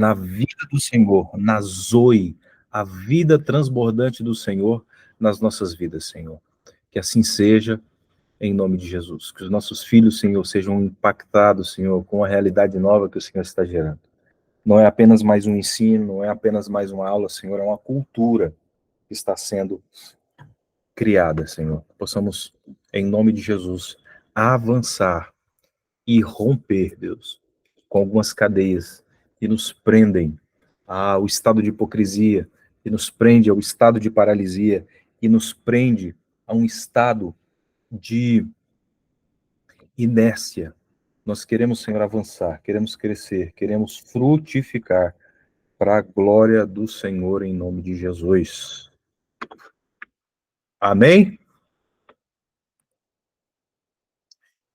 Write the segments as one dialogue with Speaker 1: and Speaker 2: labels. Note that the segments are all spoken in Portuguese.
Speaker 1: na vida do Senhor, na Zoe, a vida transbordante do Senhor nas nossas vidas, Senhor. Que assim seja, em nome de Jesus. Que os nossos filhos, Senhor, sejam impactados, Senhor, com a realidade nova que o Senhor está gerando. Não é apenas mais um ensino, não é apenas mais uma aula, Senhor, é uma cultura que está sendo criada, Senhor. Possamos, em nome de Jesus, avançar e romper, Deus, com algumas cadeias que nos prendem ao estado de hipocrisia, que nos prende ao estado de paralisia, que nos prende a um estado de inércia. Nós queremos, Senhor, avançar, queremos crescer, queremos frutificar para a glória do Senhor em nome de Jesus. Amém?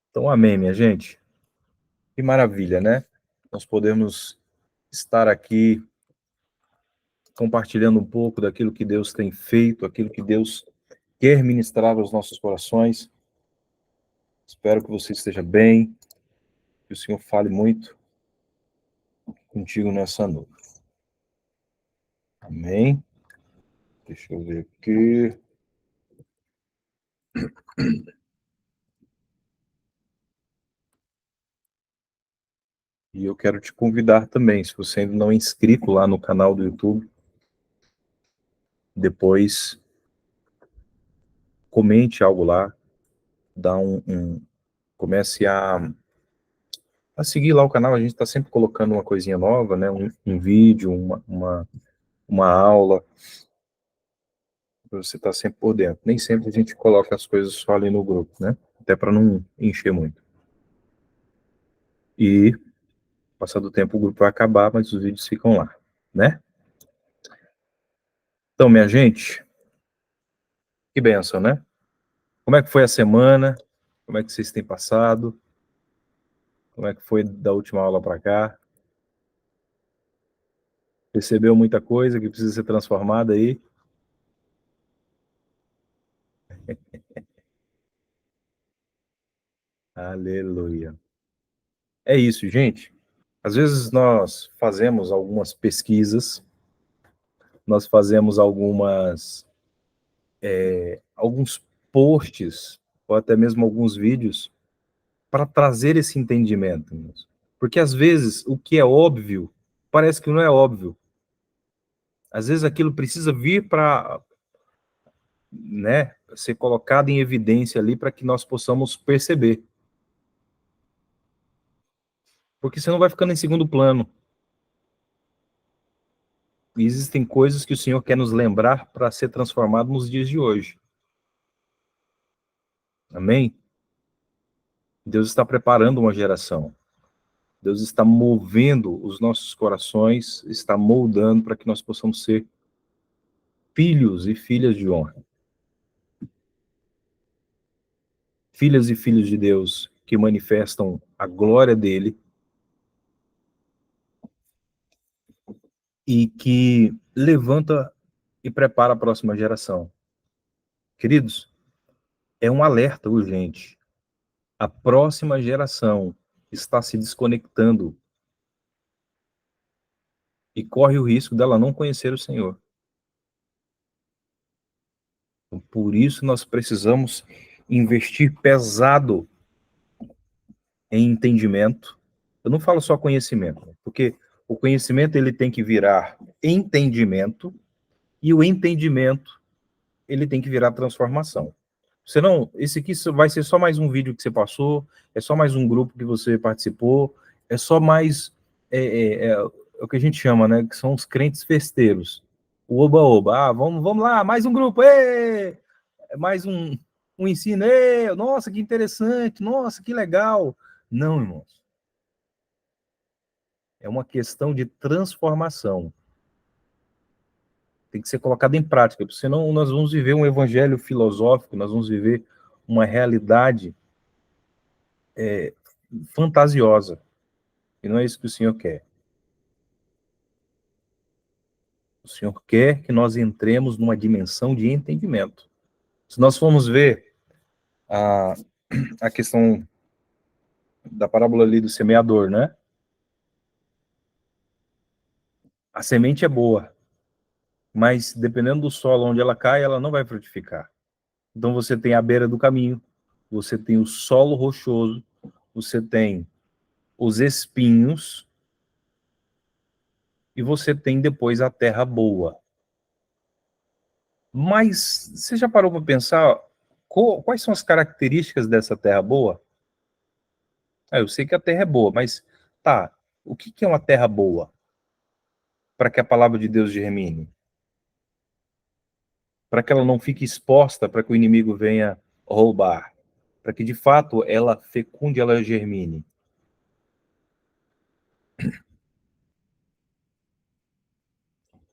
Speaker 1: Então, amém, minha gente. Que maravilha, né? Nós podemos estar aqui compartilhando um pouco daquilo que Deus tem feito, aquilo que Deus quer ministrar aos nossos corações. Espero que você esteja bem, que o Senhor fale muito contigo nessa noite. Amém? Deixa eu ver aqui. E eu quero te convidar também, se você ainda não é inscrito lá no canal do YouTube, depois comente algo lá, dá comece a seguir lá o canal, a gente está sempre colocando uma coisinha nova, né? Um vídeo, uma aula, para você estar sempre por dentro. Nem sempre a gente coloca as coisas só ali no grupo, né? Até para não encher muito. E, passado o tempo, o grupo vai acabar, mas os vídeos ficam lá, né? Então, minha gente, que bênção, né? Como é que foi a semana? Como é que vocês têm passado? Como é que foi da última aula para cá? Percebeu muita coisa que precisa ser transformada aí? Aleluia. É isso, gente. Às vezes nós fazemos algumas pesquisas, nós fazemos alguns posts, ou até mesmo alguns vídeos, para trazer esse entendimento. Porque às vezes o que é óbvio parece que não é óbvio. Às vezes aquilo precisa vir para, né, ser colocado em evidência ali para que nós possamos perceber. Porque senão vai ficando em segundo plano. E existem coisas que o Senhor quer nos lembrar para ser transformado nos dias de hoje. Amém? Deus está preparando uma geração. Deus está movendo os nossos corações, está moldando para que nós possamos ser filhos e filhas de honra. Filhas e filhos de Deus que manifestam a glória dele e que levanta e prepara a próxima geração. Queridos, é um alerta urgente. A próxima geração está se desconectando e corre o risco dela não conhecer o Senhor. Então, por isso nós precisamos investir pesado em entendimento. Eu não falo só conhecimento, porque o conhecimento ele tem que virar entendimento e o entendimento ele tem que virar transformação. Senão, esse aqui vai ser só mais um vídeo que você passou, é só mais um grupo que você participou, é só mais é o que a gente chama, né? Que são os crentes festeiros. O oba-oba. Ah, vamos lá, mais um grupo, mais um ensino, nossa, que interessante, nossa, que legal. Não, irmãos. É uma questão de transformação. Tem que ser colocado em prática, porque senão nós vamos viver um evangelho filosófico, nós vamos viver uma realidade fantasiosa. E não é isso que o Senhor quer. O Senhor quer que nós entremos numa dimensão de entendimento. Se nós formos ver a questão da parábola ali do semeador, né? A semente é boa, mas dependendo do solo onde ela cai, ela não vai frutificar. Então você tem a beira do caminho, você tem o solo rochoso, você tem os espinhos e você tem depois a terra boa. Mas você já parou para pensar quais são as características dessa terra boa? Eu sei que a terra é boa, mas tá, o que é uma terra boa para que a palavra de Deus germine? Para que ela não fique exposta, para que o inimigo venha roubar, para que de fato ela fecunde, ela germine.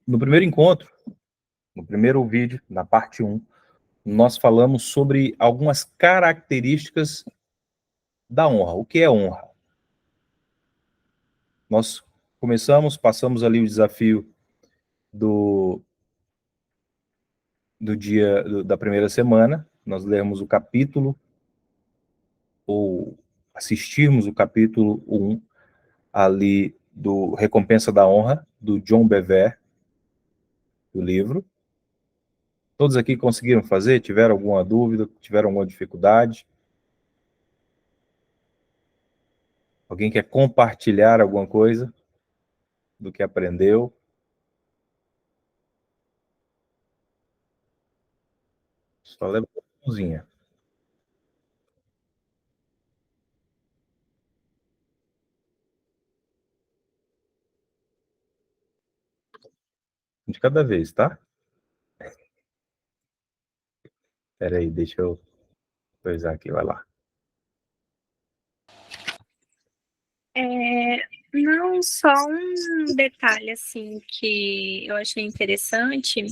Speaker 1: No primeiro encontro, no primeiro vídeo, na parte 1, nós falamos sobre algumas características da honra. O que é honra? Nós passamos ali o desafio do, da primeira semana, nós lemos o capítulo, ou assistirmos o capítulo 1, ali do Recompensa da Honra, do John Bevere, do livro. Todos aqui conseguiram fazer? Tiveram alguma dúvida? Tiveram alguma dificuldade? Alguém quer compartilhar alguma coisa do que aprendeu? Só leva uma mãozinha. De cada vez, tá? Espera aí, deixa eu coisar aqui, vai lá.
Speaker 2: Não, só um detalhe assim que eu achei interessante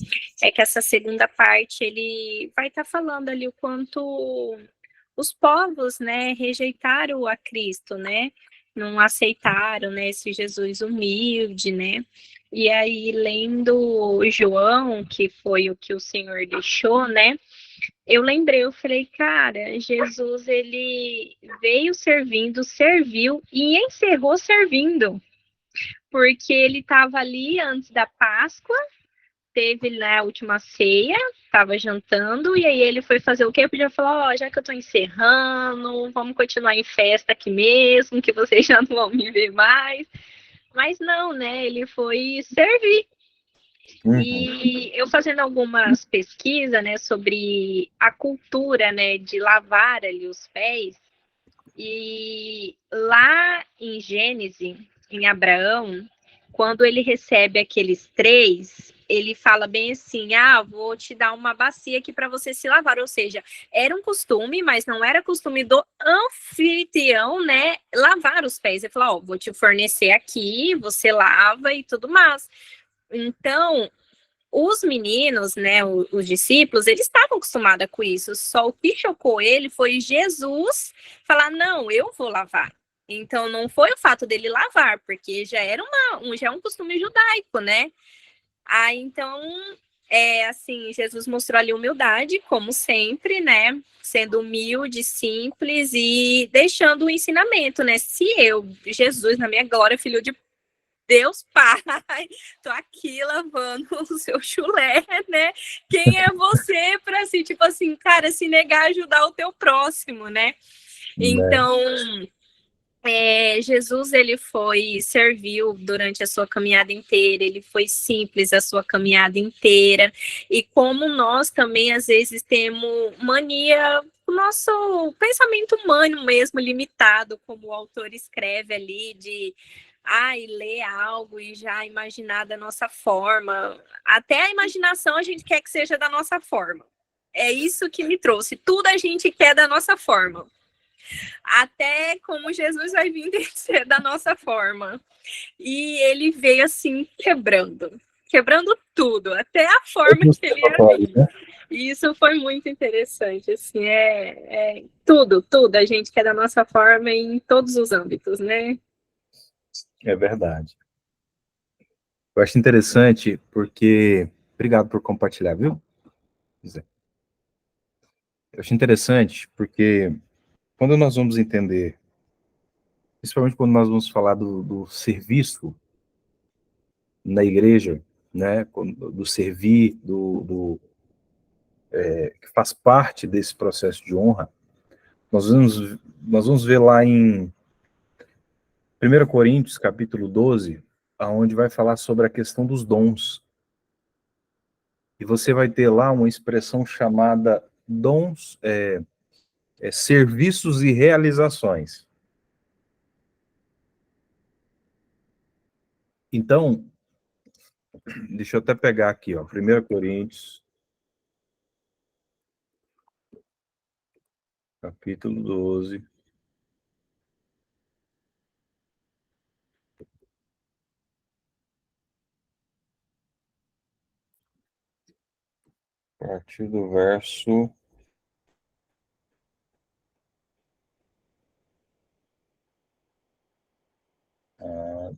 Speaker 2: é que essa segunda parte ele vai estar falando ali o quanto os povos, né, rejeitaram a Cristo, né, não aceitaram, né, esse Jesus humilde, né, e aí lendo João, que foi o que o Senhor deixou, né, eu lembrei, eu falei, cara, Jesus, ele veio servindo, serviu e encerrou servindo, porque ele estava ali antes da Páscoa, teve né, a última ceia, estava jantando, e aí ele foi fazer o quê? Eu podia falar, ó, já que eu tô encerrando, vamos continuar em festa aqui mesmo, que vocês já não vão me ver mais. Mas não, né? Ele foi servir. E eu fazendo algumas pesquisas, né, sobre a cultura, né, de lavar ali os pés, e lá em Gênesis, em Abraão, quando ele recebe aqueles três, ele fala bem assim: ah, vou te dar uma bacia aqui para você se lavar. Ou seja, era um costume, mas não era costume do anfitrião, né, lavar os pés. Ele falou: ó, vou te fornecer aqui, você lava e tudo mais. Então, os meninos, né, os discípulos, eles estavam acostumados com isso, só o que chocou ele foi Jesus falar, não, eu vou lavar. Então, não foi o fato dele lavar, porque já era já é um costume judaico, né? Então, assim, Jesus mostrou ali humildade, como sempre, né? Sendo humilde, simples e deixando o ensinamento, né? Se eu, Jesus, na minha glória, filho de Deus Pai, tô aqui lavando o seu chulé, né? Quem é você para assim, tipo assim, cara, se negar a ajudar o teu próximo, né?
Speaker 1: Né?
Speaker 2: Então, Jesus ele foi serviu durante a sua caminhada inteira, ele foi simples a sua caminhada inteira, e como nós também às vezes temos mania, o nosso pensamento humano mesmo limitado, como o autor escreve ali, de ler algo e já imaginar da nossa forma. Até a imaginação a gente quer que seja da nossa forma. É isso que me trouxe. Tudo a gente quer da nossa forma. Até como Jesus vai vir ser da nossa forma. E ele veio assim quebrando tudo, até a forma que ele ia vir. E isso foi muito interessante, assim, tudo a gente quer da nossa forma em todos os âmbitos, né?
Speaker 1: É verdade. Eu acho interessante porque... Obrigado por compartilhar, viu? Eu acho interessante porque quando nós vamos entender, principalmente quando nós vamos falar do serviço na igreja, né, do servir, que faz parte desse processo de honra, nós vamos ver lá em 1 Coríntios, capítulo 12, aonde vai falar sobre a questão dos dons. E você vai ter lá uma expressão chamada dons, serviços e realizações. Então, deixa eu até pegar aqui, ó, 1 Coríntios, capítulo 12. A partir do verso...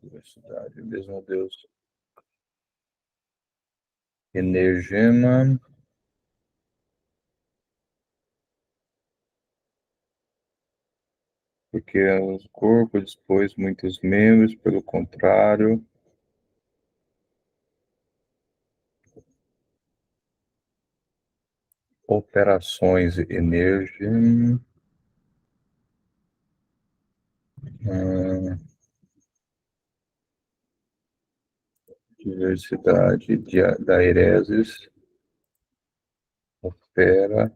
Speaker 1: diversidade, mesmo Deus. Energema. Porque o corpo dispôs muitos membros, pelo contrário, operações energem, diversidade da Ereses, opera,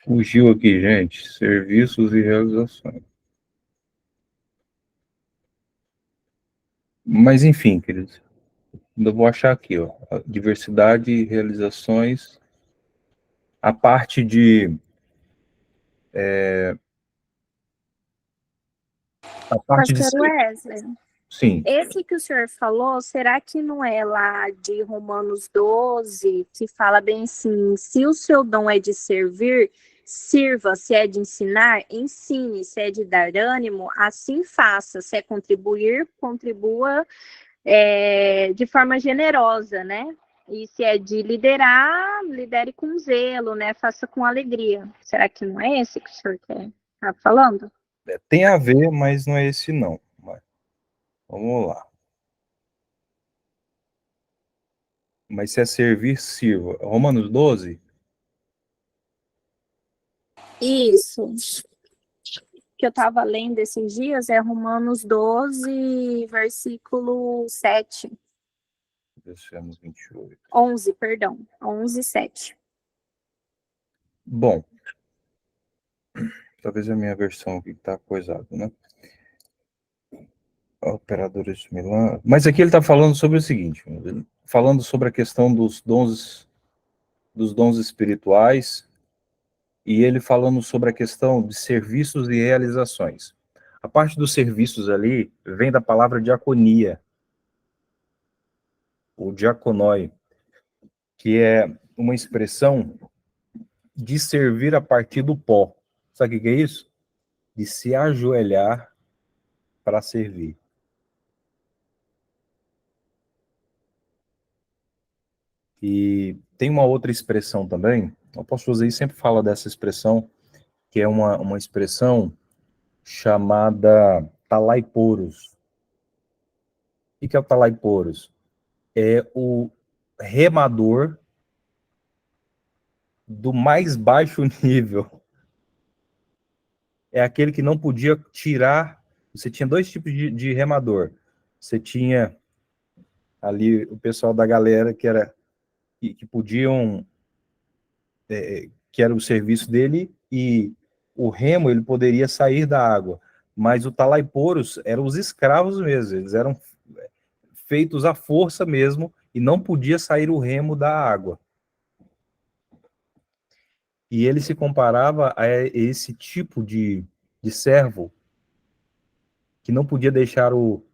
Speaker 1: fugiu aqui, gente, serviços e realizações. Mas enfim, queridos, ainda vou achar aqui, ó, diversidade e realizações, a parte de... a parte de...
Speaker 2: Pastor Wesley,
Speaker 1: Sim.
Speaker 2: esse que o senhor falou, será que não é lá de Romanos 12, que fala bem assim, se o seu dom é de servir, sirva, se é de ensinar, ensine, se é de dar ânimo, assim faça, se é contribuir, contribua de forma generosa, né? E se é de liderar, lidere com zelo, né? Faça com alegria. Será que não é esse que o senhor está falando?
Speaker 1: Tem a ver, mas não é esse não. Vamos lá. Mas se é servir, sirva. Romanos 12?
Speaker 2: Isso. Que eu estava lendo esses dias é Romanos 12, versículo 7.
Speaker 1: Deixamos 28.
Speaker 2: 11, perdão. 11, 7.
Speaker 1: Bom, talvez a minha versão aqui está coisada, né? Operadores de Milão. Mas aqui ele está falando sobre o seguinte, falando sobre a questão dos dons espirituais, e ele falando sobre a questão de serviços e realizações. A parte dos serviços ali vem da palavra diaconia, ou diaconoi, que é uma expressão de servir a partir do pó. Sabe o que é isso? De se ajoelhar para servir. E tem uma outra expressão também, o apóstolo Zé sempre fala dessa expressão, que é uma expressão chamada talaiporos. O que é o talaiporos? É o remador do mais baixo nível. É aquele que não podia tirar... Você tinha dois tipos de remador. Você tinha ali o pessoal da galera que podiam... que era o serviço dele, e o remo ele poderia sair da água. Mas o talaiporos eram os escravos mesmo. Eles eram feitos à força mesmo, e não podia sair o remo da água. E ele se comparava a esse tipo de servo que não podia deixar o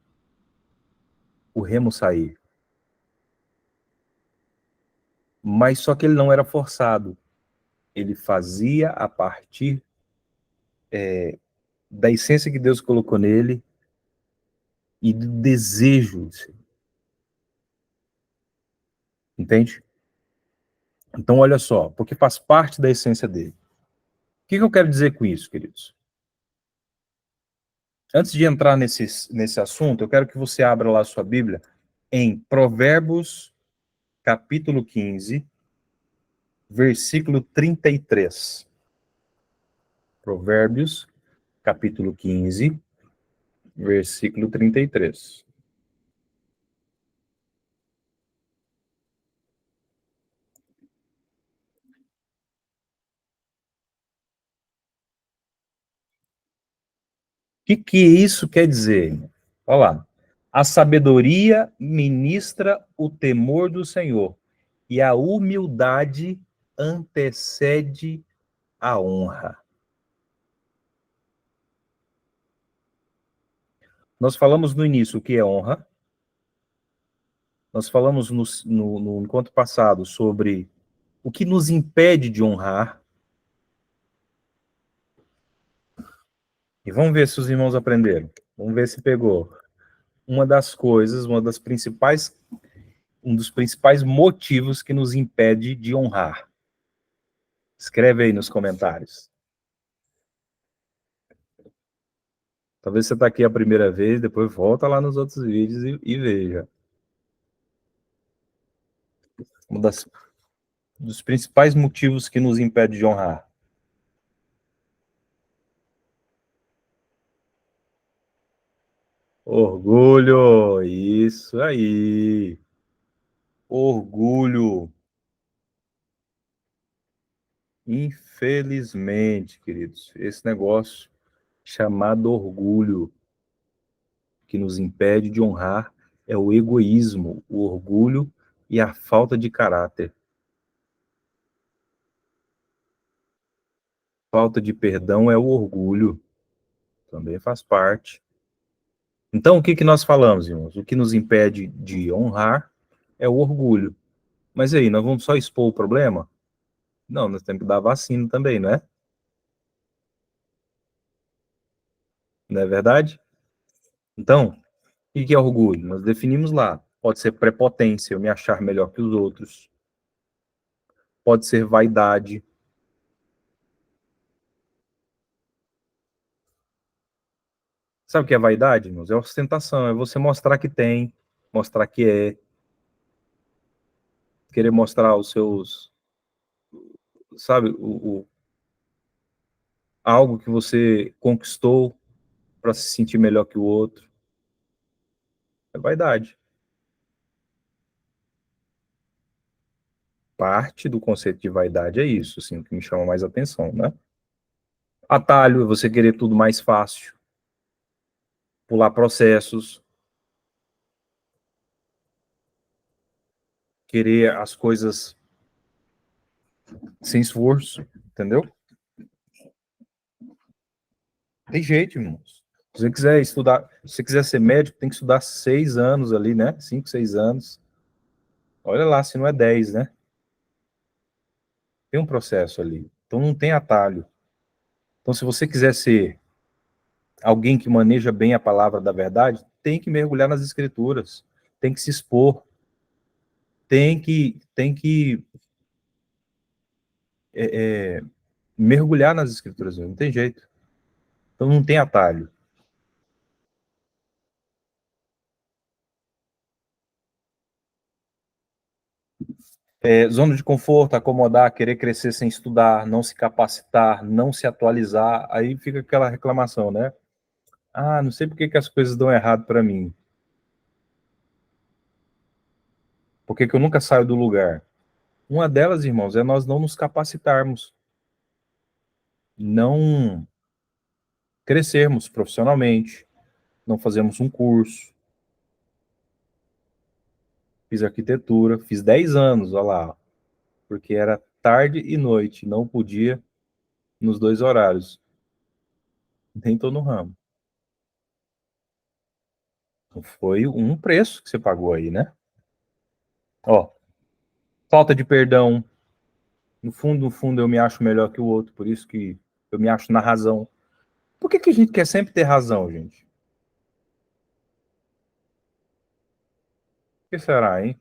Speaker 1: remo sair. Mas só que ele não era forçado. Ele fazia a partir da essência que Deus colocou nele e do desejo. Entende? Então, olha só, porque faz parte da essência dele. que eu quero dizer com isso, queridos? Antes de entrar nesse assunto, eu quero que você abra lá a sua Bíblia em Provérbios, capítulo 15, versículo 33. Provérbios, capítulo 15, versículo 33. Que isso quer dizer? Olha lá. A sabedoria ministra o temor do Senhor, e a humildade antecede a honra. Nós falamos no início o que é honra, nós falamos no encontro passado sobre o que nos impede de honrar, e vamos ver se os irmãos aprenderam, vamos ver se pegou. Uma das coisas, um dos principais motivos que nos impede de honrar. Escreve aí nos comentários. Talvez você está aqui a primeira vez, depois volta lá nos outros vídeos e veja. Um dos principais motivos que nos impede de honrar. Orgulho, isso aí. Orgulho. Infelizmente, queridos, esse negócio chamado orgulho que nos impede de honrar é o egoísmo, o orgulho e a falta de caráter. Falta de perdão é o orgulho, também faz parte. Então, o que nós falamos, irmãos? O que nos impede de honrar é o orgulho. Mas aí, nós vamos só expor o problema? Não, nós temos que dar vacina também, não é? Não é verdade? Então, o que é orgulho? Nós definimos lá. Pode ser prepotência, eu me achar melhor que os outros. Pode ser vaidade. Sabe o que é vaidade, irmãos? É ostentação, é você mostrar que tem, mostrar que é, querer mostrar os seus, sabe, algo que você conquistou para se sentir melhor que o outro. É vaidade. Parte do conceito de vaidade é isso, assim, que me chama mais atenção, né? Atalho é você querer tudo mais fácil, pular processos, querer as coisas sem esforço, entendeu? Tem jeito, irmãos. Se você quiser estudar, se você quiser ser médico, tem que estudar 6 anos ali, né? 5, 6 anos. Olha lá, se não é 10, né? Tem um processo ali. Então não tem atalho. Então, se você quiser ser alguém que maneja bem a palavra da verdade, tem que mergulhar nas escrituras, tem que se expor, tem que mergulhar nas escrituras, não tem jeito. Então não tem atalho. Zona de conforto, acomodar, querer crescer sem estudar, não se capacitar, não se atualizar, aí fica aquela reclamação, né? Ah, não sei por que que as coisas dão errado para mim. Por que que eu nunca saio do lugar? Uma delas, irmãos, é nós não nos capacitarmos, não crescermos profissionalmente, não fazermos um curso. Fiz arquitetura, fiz 10 anos, olha lá, porque era tarde e noite, não podia nos 2 horários. Nem tô no ramo. Então, foi um preço que você pagou aí, né? Ó, falta de perdão. No fundo, eu me acho melhor que o outro, por isso que eu me acho na razão. Por que que a gente quer sempre ter razão, gente? Por que será, hein?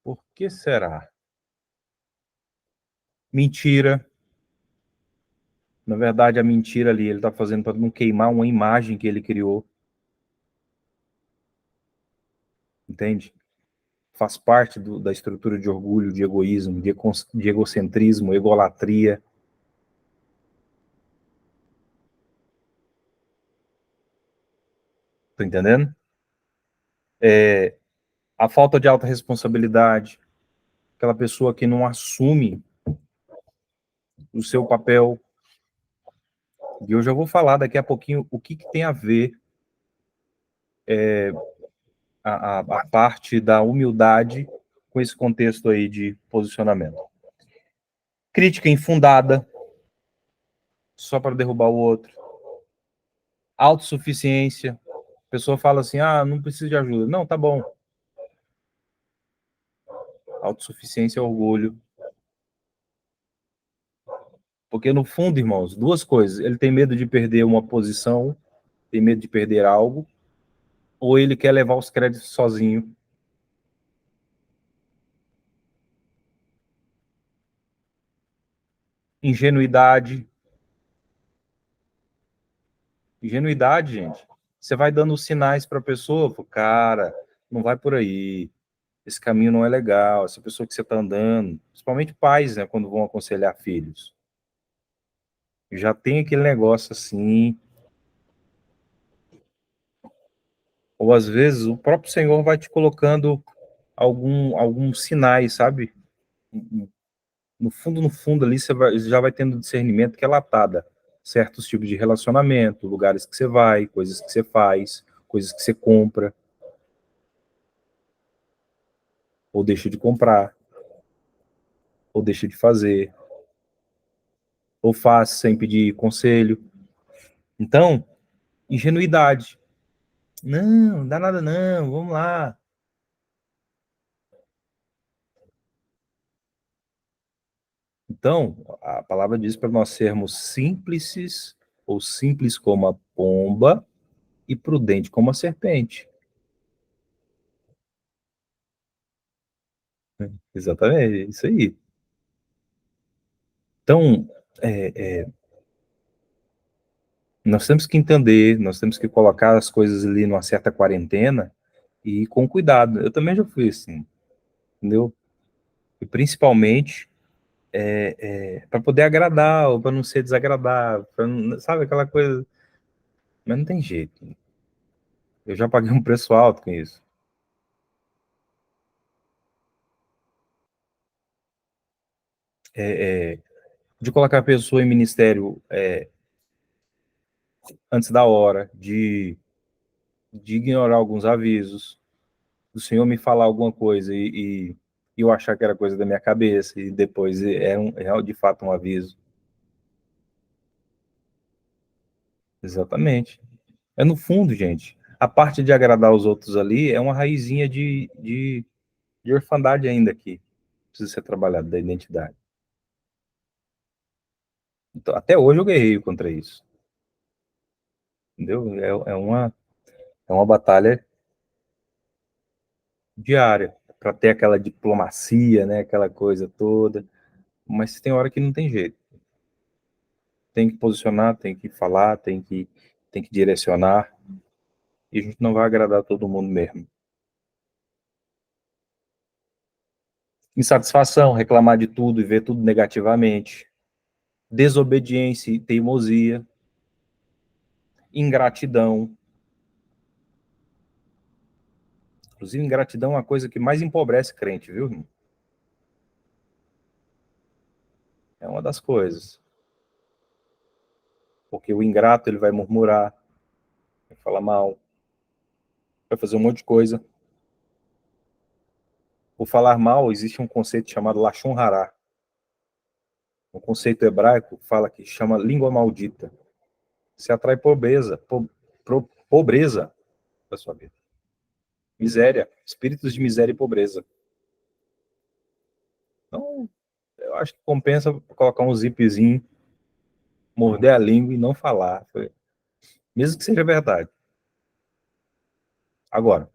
Speaker 1: Por que será? Mentira. Na verdade, a mentira ali, ele está fazendo para não queimar uma imagem que ele criou. Entende? Faz parte da estrutura de orgulho, de egoísmo, de egocentrismo, egolatria. Tá entendendo? A falta de autorresponsabilidade, aquela pessoa que não assume o seu papel. E eu já vou falar daqui a pouquinho o que tem a ver a parte da humildade com esse contexto aí de posicionamento. Crítica infundada, só para derrubar o outro. Autossuficiência. A pessoa fala assim, não preciso de ajuda. Não, tá bom. Autossuficiência é orgulho. Porque, no fundo, irmãos, duas coisas. Ele tem medo de perder uma posição, tem medo de perder algo, ou ele quer levar os créditos sozinho. Ingenuidade. Ingenuidade, gente. Você vai dando sinais para a pessoa, cara, não vai por aí. Esse caminho não é legal. Essa pessoa que você está andando, principalmente pais, né, quando vão aconselhar filhos. Já tem aquele negócio assim. Ou às vezes o próprio Senhor vai te colocando alguns sinais, sabe? No fundo ali, já vai tendo discernimento que é latada. Certos tipos de relacionamento, lugares que você vai, coisas que você faz, coisas que você compra, ou deixa de comprar, ou deixa de fazer, ou faz sem pedir conselho. Então, ingenuidade. Não, não dá nada não, vamos lá. Então, a palavra diz para nós sermos simples, ou simples como a pomba, e prudente como a serpente. Exatamente, isso aí. Então, nós temos que entender, nós temos que colocar as coisas ali numa certa quarentena e ir com cuidado. Eu também já fui assim, entendeu? E principalmente para poder agradar, ou para não ser desagradável, sabe aquela coisa. Mas não tem jeito. Eu já paguei um preço alto com isso. De colocar a pessoa em ministério antes da hora, de ignorar alguns avisos, do Senhor me falar alguma coisa e eu achar que era coisa da minha cabeça, e depois é de fato um aviso. Exatamente. É no fundo, gente, a parte de agradar os outros ali é uma raizinha de orfandade ainda aqui. Precisa ser trabalhado, da identidade. Então, até hoje eu guerreio contra isso. Entendeu? É uma batalha diária para ter aquela diplomacia, né, aquela coisa toda. Mas tem hora que não tem jeito. Tem que posicionar, tem que falar, tem que direcionar. E a gente não vai agradar todo mundo mesmo. Insatisfação, reclamar de tudo e ver tudo negativamente. Desobediência e teimosia. Ingratidão. Inclusive, ingratidão é uma coisa que mais empobrece crente, viu, irmão? É uma das coisas. Porque o ingrato, ele vai murmurar, vai falar mal, vai fazer um monte de coisa. O falar mal, existe um conceito chamado Lashon Hará. Um conceito hebraico fala que chama língua maldita. Você atrai pobreza para sua vida. Miséria, espíritos de miséria e pobreza. Então, eu acho que compensa colocar um zipzinho, morder a língua e não falar. Mesmo que seja verdade. Agora,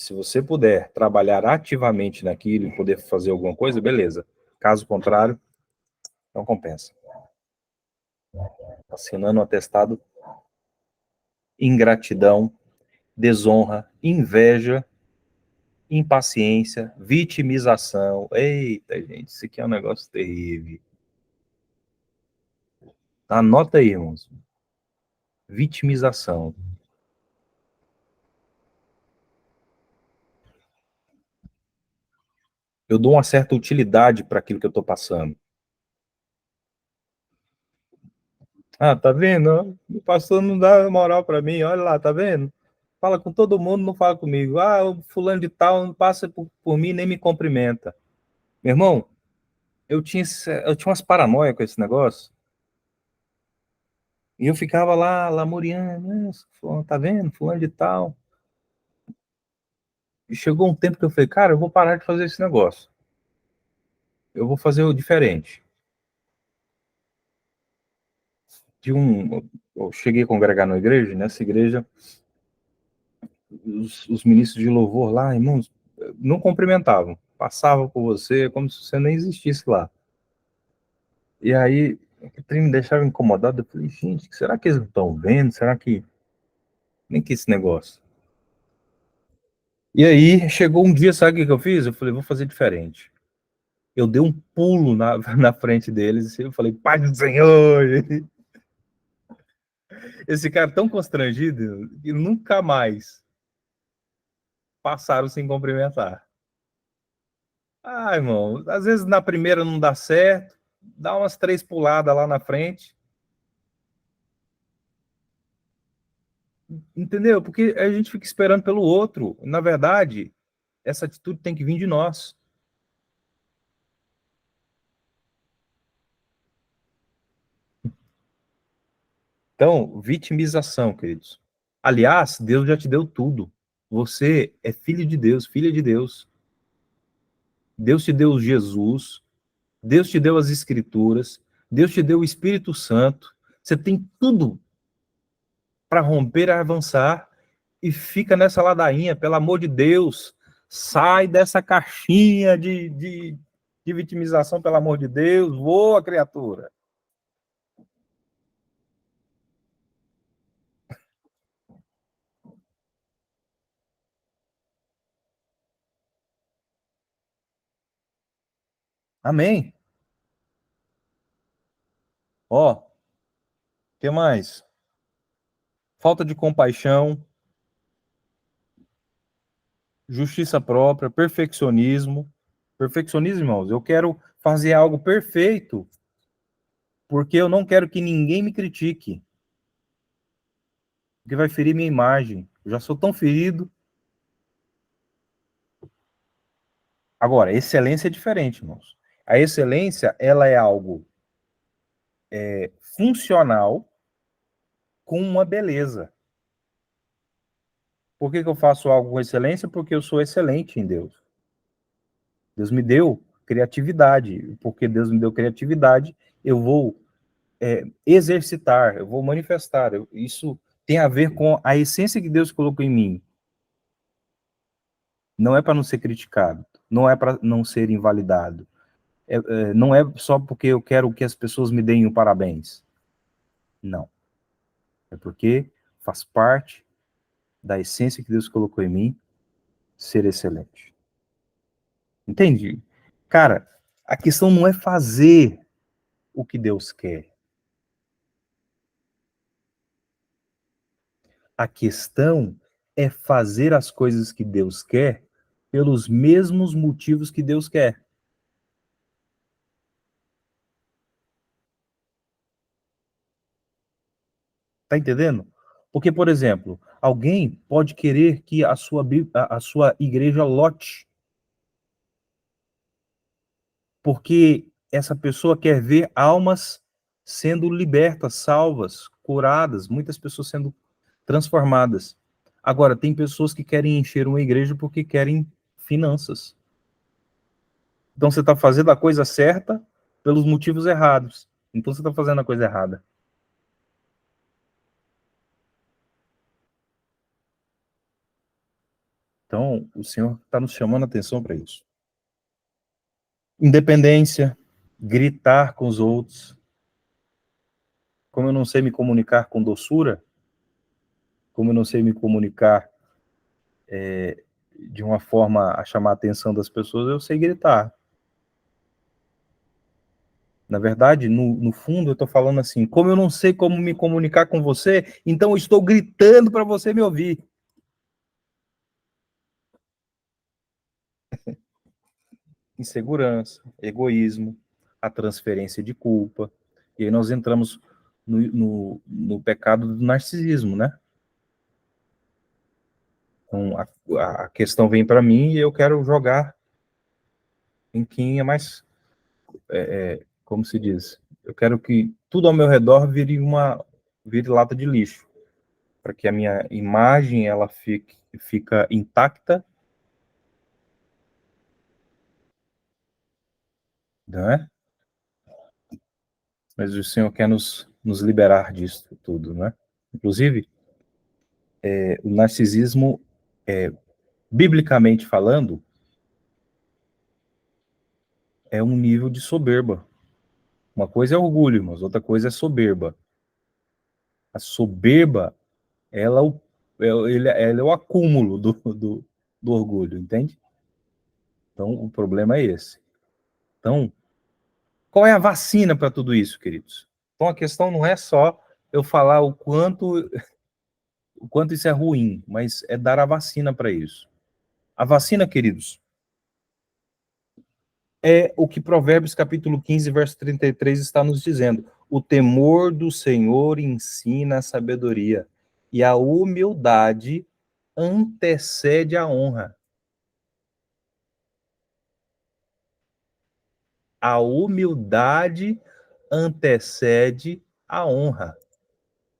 Speaker 1: Se você puder trabalhar ativamente naquilo e poder fazer alguma coisa, beleza. Caso contrário, não compensa. Assinando um atestado, ingratidão, desonra, inveja, impaciência, vitimização. Eita, gente, isso aqui é um negócio terrível. Anota aí, irmãos. Vitimização. Eu dou uma certa utilidade para aquilo que eu estou passando. Ah, tá vendo? O pastor não dá moral para mim, olha lá, tá vendo? Fala com todo mundo, não fala comigo. Ah, o fulano de tal não passa por mim, nem me cumprimenta. Meu irmão, eu tinha umas paranoias com esse negócio, e eu ficava lá, lamuriando, tá vendo? Fulano de tal. E chegou um tempo que eu falei, cara, eu vou parar de fazer esse negócio. Eu vou fazer o diferente. Eu cheguei a congregar na igreja, nessa igreja, os ministros de louvor lá, irmãos, não cumprimentavam. Passavam por você como se você nem existisse lá. E aí, o trem me deixava incomodado. Eu falei, gente, será que eles não estão vendo? Será que... Nem que esse negócio. E aí, chegou um dia, sabe o que eu fiz? Eu falei, vou fazer diferente. Eu dei um pulo na frente deles e eu falei, Pai do Senhor! Esse cara tão constrangido que nunca mais passaram sem cumprimentar. Ah, irmão, às vezes na primeira não dá certo, dá umas 3 puladas lá na frente, entendeu? Porque a gente fica esperando pelo outro. Na verdade, essa atitude tem que vir de nós. Então, vitimização, queridos. Aliás, Deus já te deu tudo. Você é filho de Deus, filha de Deus. Deus te deu Jesus, Deus te deu as Escrituras, Deus te deu o Espírito Santo. Você tem tudo para romper e avançar, e fica nessa ladainha, pelo amor de Deus. Sai dessa caixinha de vitimização, pelo amor de Deus. Voa, criatura. Amém. Ó, o que mais? Falta de compaixão, justiça própria, perfeccionismo. Perfeccionismo, irmãos, eu quero fazer algo perfeito, porque eu não quero que ninguém me critique, porque vai ferir minha imagem. Eu já sou tão ferido. Agora, excelência é diferente, irmãos. A excelência, ela é algo funcional com uma beleza. Por que eu faço algo com excelência? Porque eu sou excelente em Deus. Deus me deu criatividade. Porque Deus me deu criatividade, eu vou exercitar, eu vou manifestar. Isso tem a ver com a essência que Deus colocou em mim. Não é para não ser criticado, não é para não ser invalidado. Não é só porque eu quero que as pessoas me deem um parabéns. Não. É porque faz parte da essência que Deus colocou em mim ser excelente. Entende? Cara, a questão não é fazer o que Deus quer. A questão é fazer as coisas que Deus quer pelos mesmos motivos que Deus quer. Tá entendendo? Porque, por exemplo, alguém pode querer que a sua igreja lote, porque essa pessoa quer ver almas sendo libertas, salvas, curadas, muitas pessoas sendo transformadas. Agora, tem pessoas que querem encher uma igreja porque querem finanças. Então, você está fazendo a coisa certa pelos motivos errados. Então, você está fazendo a coisa errada. Então, o Senhor está nos chamando a atenção para isso. Independência, gritar com os outros. Como eu não sei me comunicar com doçura, como eu não sei me comunicar de uma forma a chamar a atenção das pessoas, eu sei gritar. Na verdade, no fundo, eu estou falando assim, como eu não sei como me comunicar com você, então eu estou gritando para você me ouvir. Insegurança, egoísmo, a transferência de culpa. E aí nós entramos no pecado do narcisismo, né? Então, a questão vem para mim e eu quero jogar em quem é mais, como se diz, eu quero que tudo ao meu redor vire lata de lixo, para que a minha imagem ela fica intacta, né? Mas o Senhor quer nos liberar disso tudo, né? Inclusive, o narcisismo, biblicamente falando, é um nível de soberba. Uma coisa é orgulho, mas outra coisa é soberba. A soberba, ela é o acúmulo do orgulho, entende? Então, o problema é esse. Então, qual é a vacina para tudo isso, queridos? Então, a questão não é só eu falar o quanto isso é ruim, mas é dar a vacina para isso. A vacina, queridos, é o que Provérbios capítulo 15, verso 33 está nos dizendo. O temor do Senhor ensina a sabedoria, e a humildade antecede a honra. A humildade antecede a honra.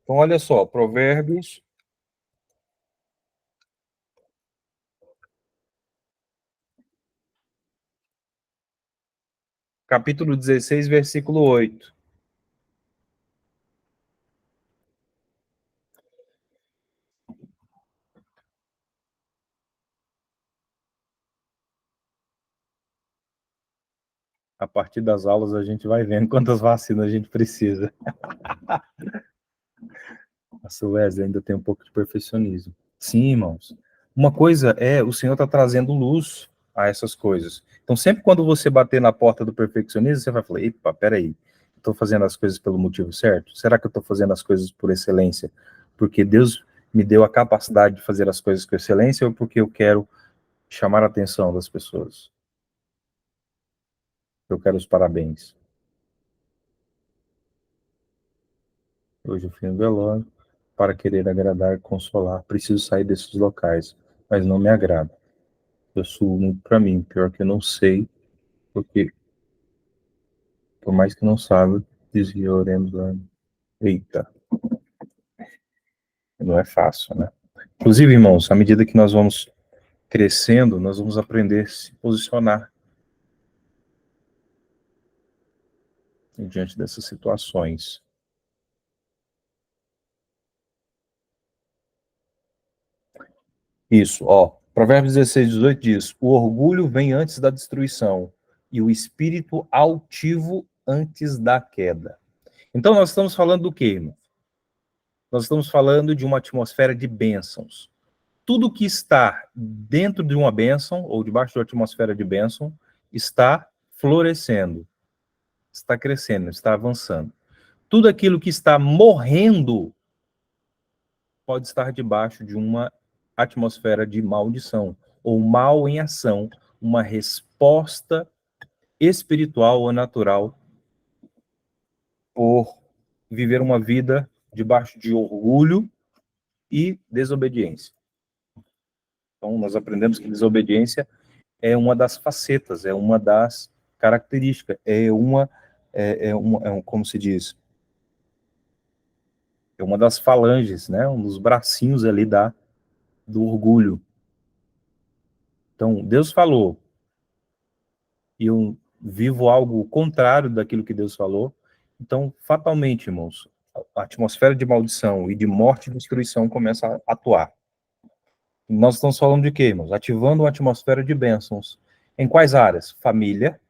Speaker 1: Então, olha só, Provérbios, capítulo 16, versículo 8. A partir das aulas, a gente vai vendo quantas vacinas a gente precisa. Nossa, Wesley, ainda tem um pouco de perfeccionismo. Sim, irmãos. Uma coisa é, o Senhor está trazendo luz a essas coisas. Então, sempre quando você bater na porta do perfeccionismo, você vai falar, epa, peraí, estou fazendo as coisas pelo motivo certo? Será que eu estou fazendo as coisas por excelência? Porque Deus me deu a capacidade de fazer as coisas com excelência ou porque eu quero chamar a atenção das pessoas? Eu quero os parabéns. Hoje eu fui no velório para querer agradar e consolar. Preciso sair desses locais, mas não me agrada. Eu suo muito para mim, pior que eu não sei, porque por mais que não saiba, dizia oremos lá. Eita, não é fácil, né? Inclusive, irmãos, à medida que nós vamos crescendo, nós vamos aprender a se posicionar diante dessas situações. Isso, ó. Provérbios 16, 18 diz: o orgulho vem antes da destruição, e o espírito altivo antes da queda. Então, nós estamos falando do quê, irmão? Nós estamos falando de uma atmosfera de bênçãos. Tudo que está dentro de uma bênção, ou debaixo de uma atmosfera de bênção, está florescendo, está crescendo, está avançando. Tudo aquilo que está morrendo pode estar debaixo de uma atmosfera de maldição, ou mal em ação, uma resposta espiritual ou natural por viver uma vida debaixo de orgulho e desobediência. Então, nós aprendemos que desobediência é uma das facetas, é uma das características, como se diz, é uma das falanges, né, um dos bracinhos ali do orgulho. Então, Deus falou, e eu vivo algo contrário daquilo que Deus falou, então, fatalmente, irmãos, a atmosfera de maldição e de morte e destruição começa a atuar. Nós estamos falando de quê, irmãos? Ativando uma atmosfera de bênçãos. Em quais áreas? Família,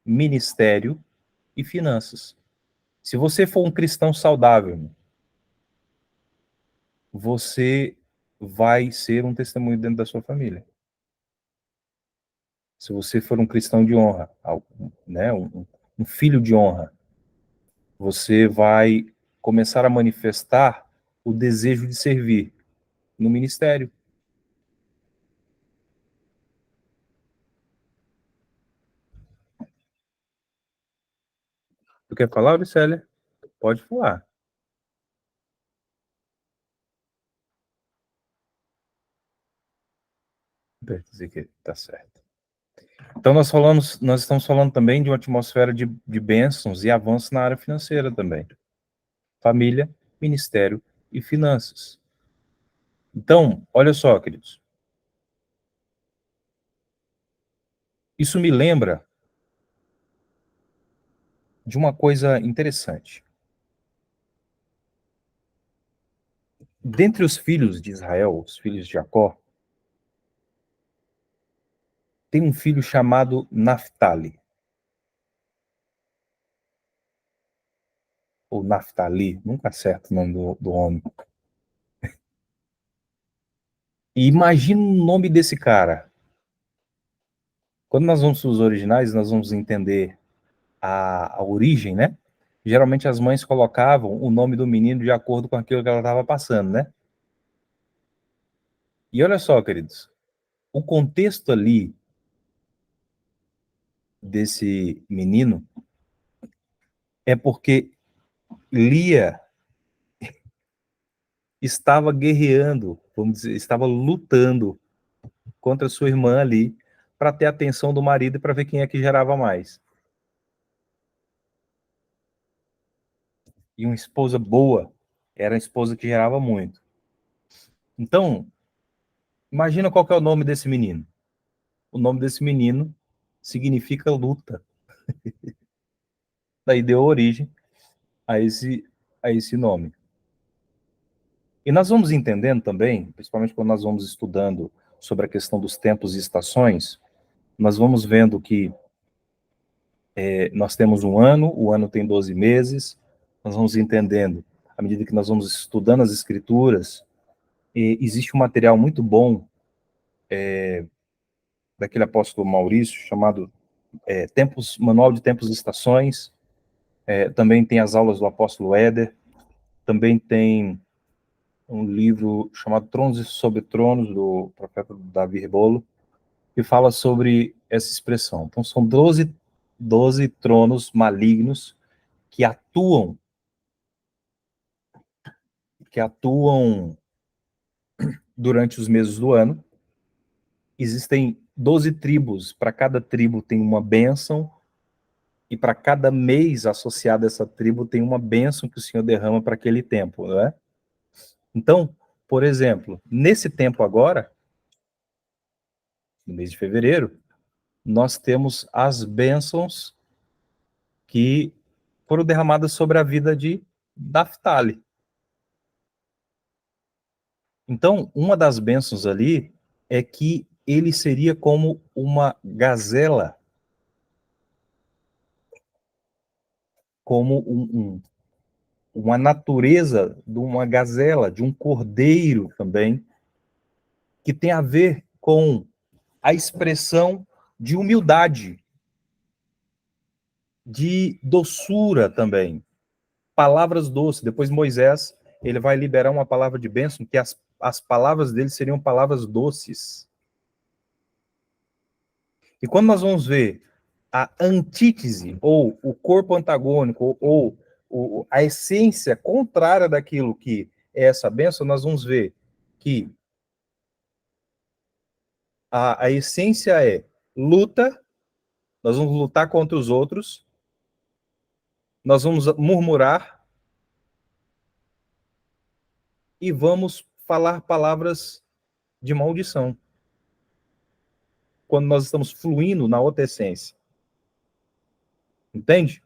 Speaker 1: ministério e finanças. Se você for um cristão saudável, irmão, você vai ser um testemunho dentro da sua família. Se você for um cristão de honra, né, um filho de honra, você vai começar a manifestar o desejo de servir no ministério. Tu quer falar, Auricélia? Pode falar. Dizer que tá certo. Então nós estamos falando também de uma atmosfera de bênçãos e avanço na área financeira também. Família, ministério e finanças. Então, olha só, queridos. Isso me lembra de uma coisa interessante. Dentre os filhos de Israel, os filhos de Jacó, tem um filho chamado Naftali. Ou Naftali, nunca acerto o nome do homem. E imagina o nome desse cara. Quando nós vamos para os originais, nós vamos entender a origem, né? Geralmente as mães colocavam o nome do menino de acordo com aquilo que ela estava passando, né? E olha só, queridos, o contexto ali desse menino é porque Lia estava guerreando, vamos dizer, estava lutando contra sua irmã ali para ter a atenção do marido e para ver quem é que gerava mais. E uma esposa boa era a esposa que gerava muito. Então, imagina qual que é o nome desse menino. O nome desse menino significa luta. Daí deu origem a esse nome. E nós vamos entendendo também, principalmente quando nós vamos estudando sobre a questão dos tempos e estações, nós vamos vendo que nós temos um ano, o ano tem 12 meses, nós vamos entendendo, à medida que nós vamos estudando as escrituras, existe um material muito bom daquele apóstolo Maurício, chamado Manual de Tempos e Estações, também tem as aulas do apóstolo Éder, também tem um livro chamado Tronos e Sobre Tronos, do profeta Davi Rebolo, que fala sobre essa expressão. Então, são 12 tronos malignos que atuam durante os meses do ano. Existem 12 tribos, para cada tribo tem uma bênção, e para cada mês associado a essa tribo tem uma bênção que o Senhor derrama para aquele tempo, não é? Então, por exemplo, nesse tempo agora, no mês de fevereiro, nós temos as bênçãos que foram derramadas sobre a vida de Naftali. Então, uma das bênçãos ali é que ele seria como uma gazela, como uma natureza de uma gazela, de um cordeiro também, que tem a ver com a expressão de humildade, de doçura também. Palavras doces. Depois Moisés, ele vai liberar uma palavra de bênção, que as palavras dele seriam palavras doces. E quando nós vamos ver a antítese, ou o corpo antagônico, ou a essência contrária daquilo que é essa bênção, nós vamos ver que a essência é luta, nós vamos lutar contra os outros, nós vamos murmurar e vamos falar palavras de maldição, quando nós estamos fluindo na outra essência. Entende?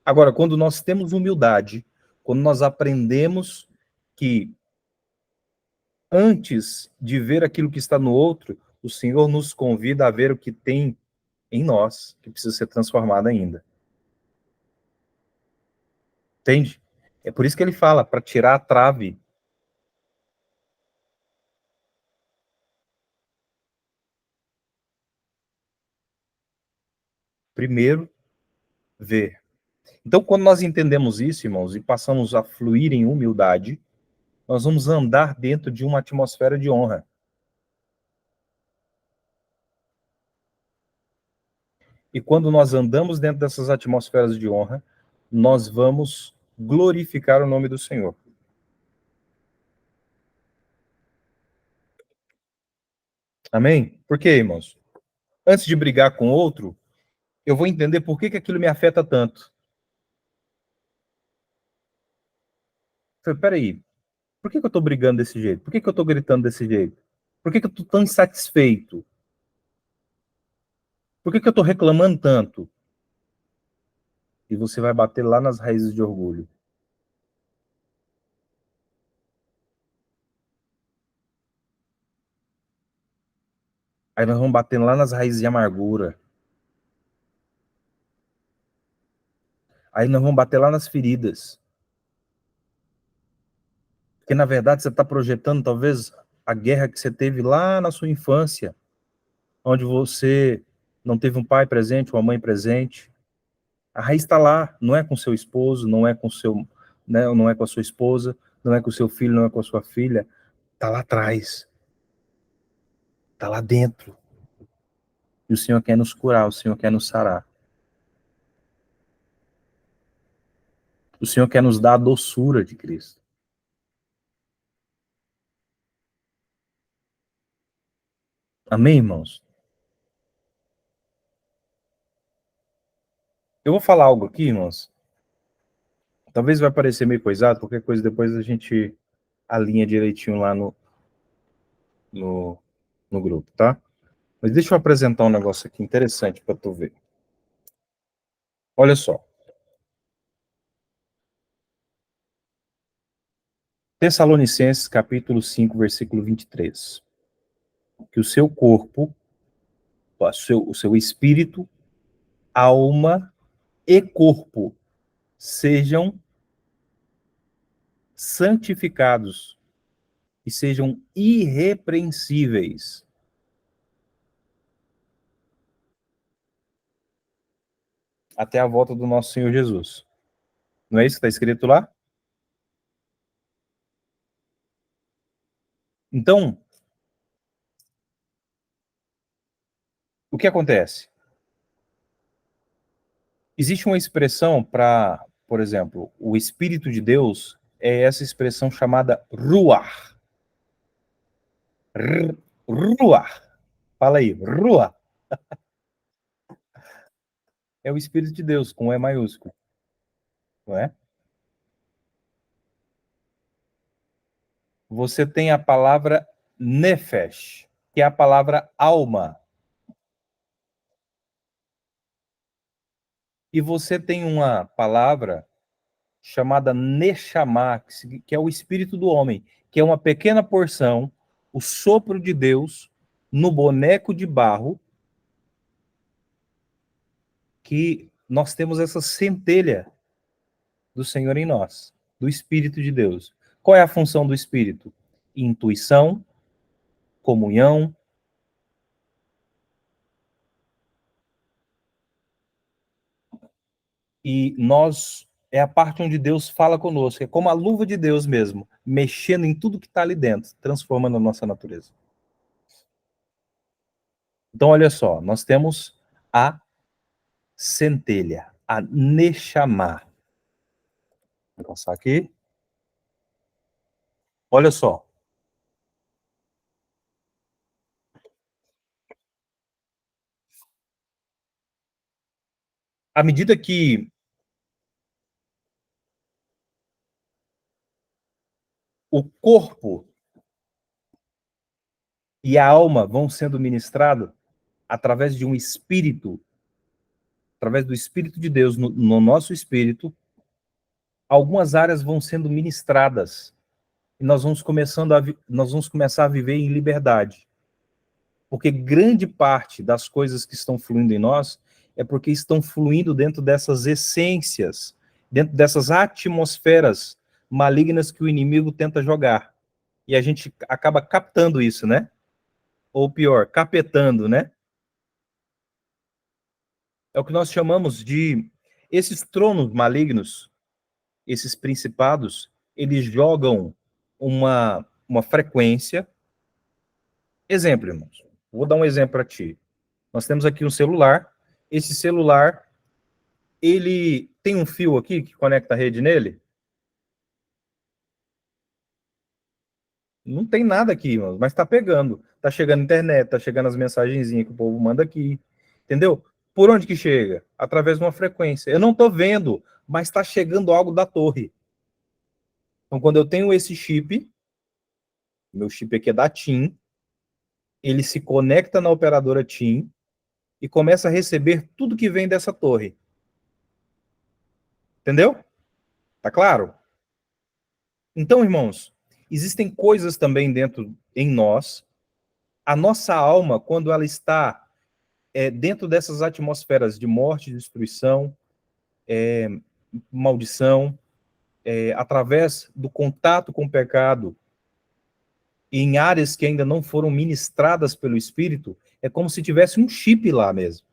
Speaker 1: Agora, quando nós temos humildade, quando nós aprendemos que antes de ver aquilo que está no outro, o Senhor nos convida a ver o que tem em nós, que precisa ser transformado ainda. Entende? É por isso que ele fala, para tirar a trave. Primeiro, ver. Então, quando nós entendemos isso, irmãos, e passamos a fluir em humildade, nós vamos andar dentro de uma atmosfera de honra. E quando nós andamos dentro dessas atmosferas de honra, nós vamos glorificar o nome do Senhor. Amém? Por quê, irmãos? Antes de brigar com outro, eu vou entender por que aquilo me afeta tanto. Peraí, por que eu estou brigando desse jeito? Por que eu estou gritando desse jeito? Por que eu estou tão insatisfeito? Por que eu estou reclamando tanto? E você vai bater lá nas raízes de orgulho. Aí nós vamos batendo lá nas raízes de amargura. Aí nós vamos bater lá nas feridas. Porque, na verdade, você está projetando, talvez, a guerra que você teve lá na sua infância, onde você não teve um pai presente, uma mãe presente. A raiz está lá, não é com seu esposo, não é com seu, né, não é com a sua esposa, não é com o seu filho, não é com a sua filha. Está lá atrás. Está lá dentro. E o Senhor quer nos curar, o Senhor quer nos sarar. O Senhor quer nos dar a doçura de Cristo. Amém, irmãos? Eu vou falar algo aqui, irmãos. Talvez vai parecer meio coisado, qualquer coisa depois a gente alinha direitinho lá no, no grupo, tá? Mas deixa eu apresentar um negócio aqui interessante para tu ver. Olha só. Tessalonicenses, capítulo 5, versículo 23. Que o seu corpo, o seu espírito, alma e corpo sejam santificados e sejam irrepreensíveis até a volta do nosso Senhor Jesus. Não é isso que está escrito lá? Então, o que acontece? Existe uma expressão para, por exemplo, o Espírito de Deus é essa expressão chamada ruach. Ruach. Fala aí, ruach. É o Espírito de Deus, com E maiúsculo. Não é? Você tem a palavra nefesh, que é a palavra alma. E você tem uma palavra chamada Neshama, que é o espírito do homem, que é uma pequena porção, o sopro de Deus no boneco de barro, que nós temos essa centelha do Senhor em nós, do Espírito de Deus. Qual é a função do Espírito? Intuição, comunhão, e nós é a parte onde Deus fala conosco, é como a luva de Deus mesmo, mexendo em tudo que está ali dentro, transformando a nossa natureza. Então, olha só, nós temos a centelha, a Neshama. Vou passar aqui. Olha só. À medida que o corpo e a alma vão sendo ministrados através de um espírito, através do Espírito de Deus no nosso espírito, algumas áreas vão sendo ministradas e nós vamos começar a viver em liberdade. Porque grande parte das coisas que estão fluindo em nós é porque estão fluindo dentro dessas essências, dentro dessas atmosferas malignas que o inimigo tenta jogar. E a gente acaba captando isso, né? Ou pior, capetando, né? É o que nós chamamos de esses tronos malignos, esses principados, eles jogam uma frequência. Exemplo, irmãos. Vou dar um exemplo para ti. Nós temos aqui um celular. Esse celular, ele tem um fio aqui que conecta a rede nele? Não tem nada aqui, irmãos, mas tá pegando. Tá chegando internet, tá chegando as mensagenzinhas que o povo manda aqui. Entendeu? Por onde que chega? Através de uma frequência. Eu não tô vendo, mas tá chegando algo da torre. Então, quando eu tenho esse chip, meu chip aqui é da TIM, ele se conecta na operadora TIM e começa a receber tudo que vem dessa torre. Entendeu? Tá claro? Então, irmãos, existem coisas também dentro em nós. A nossa alma, quando ela está dentro dessas atmosferas de morte, destruição, maldição, através do contato com o pecado, em áreas que ainda não foram ministradas pelo Espírito, é como se tivesse um chip lá mesmo.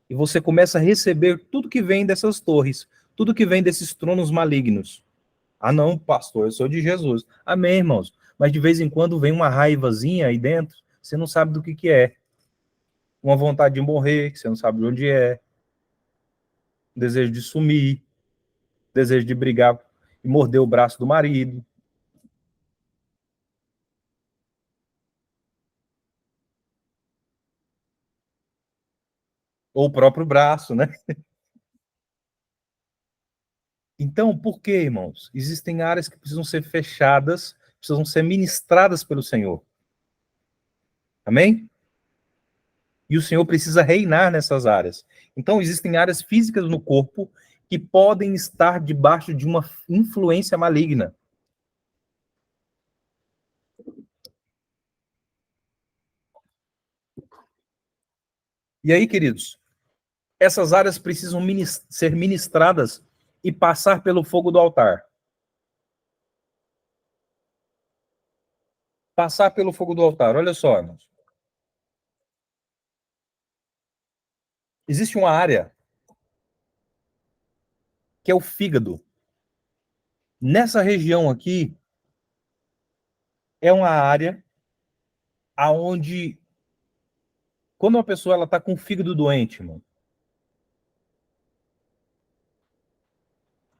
Speaker 1: E você começa a receber tudo que vem dessas torres, tudo que vem desses tronos malignos. Ah, não, pastor, eu sou de Jesus. Amém, irmãos. Mas de vez em quando vem uma raivazinha aí dentro, você não sabe do que é. Uma vontade de morrer, que você não sabe de onde é. Um desejo de sumir, desejo de brigar e morder o braço do marido. Ou o próprio braço, né? Então, por quê, irmãos? Existem áreas que precisam ser fechadas, precisam ser ministradas pelo Senhor. Amém? E o Senhor precisa reinar nessas áreas. Então, existem áreas físicas no corpo que podem estar debaixo de uma influência maligna. E aí, queridos, essas áreas precisam ser ministradas e passar pelo fogo do altar. Passar pelo fogo do altar. Olha só, irmãos. Existe uma área que é o fígado. Nessa região aqui é uma área aonde quando uma pessoa ela tá com o fígado doente, irmão,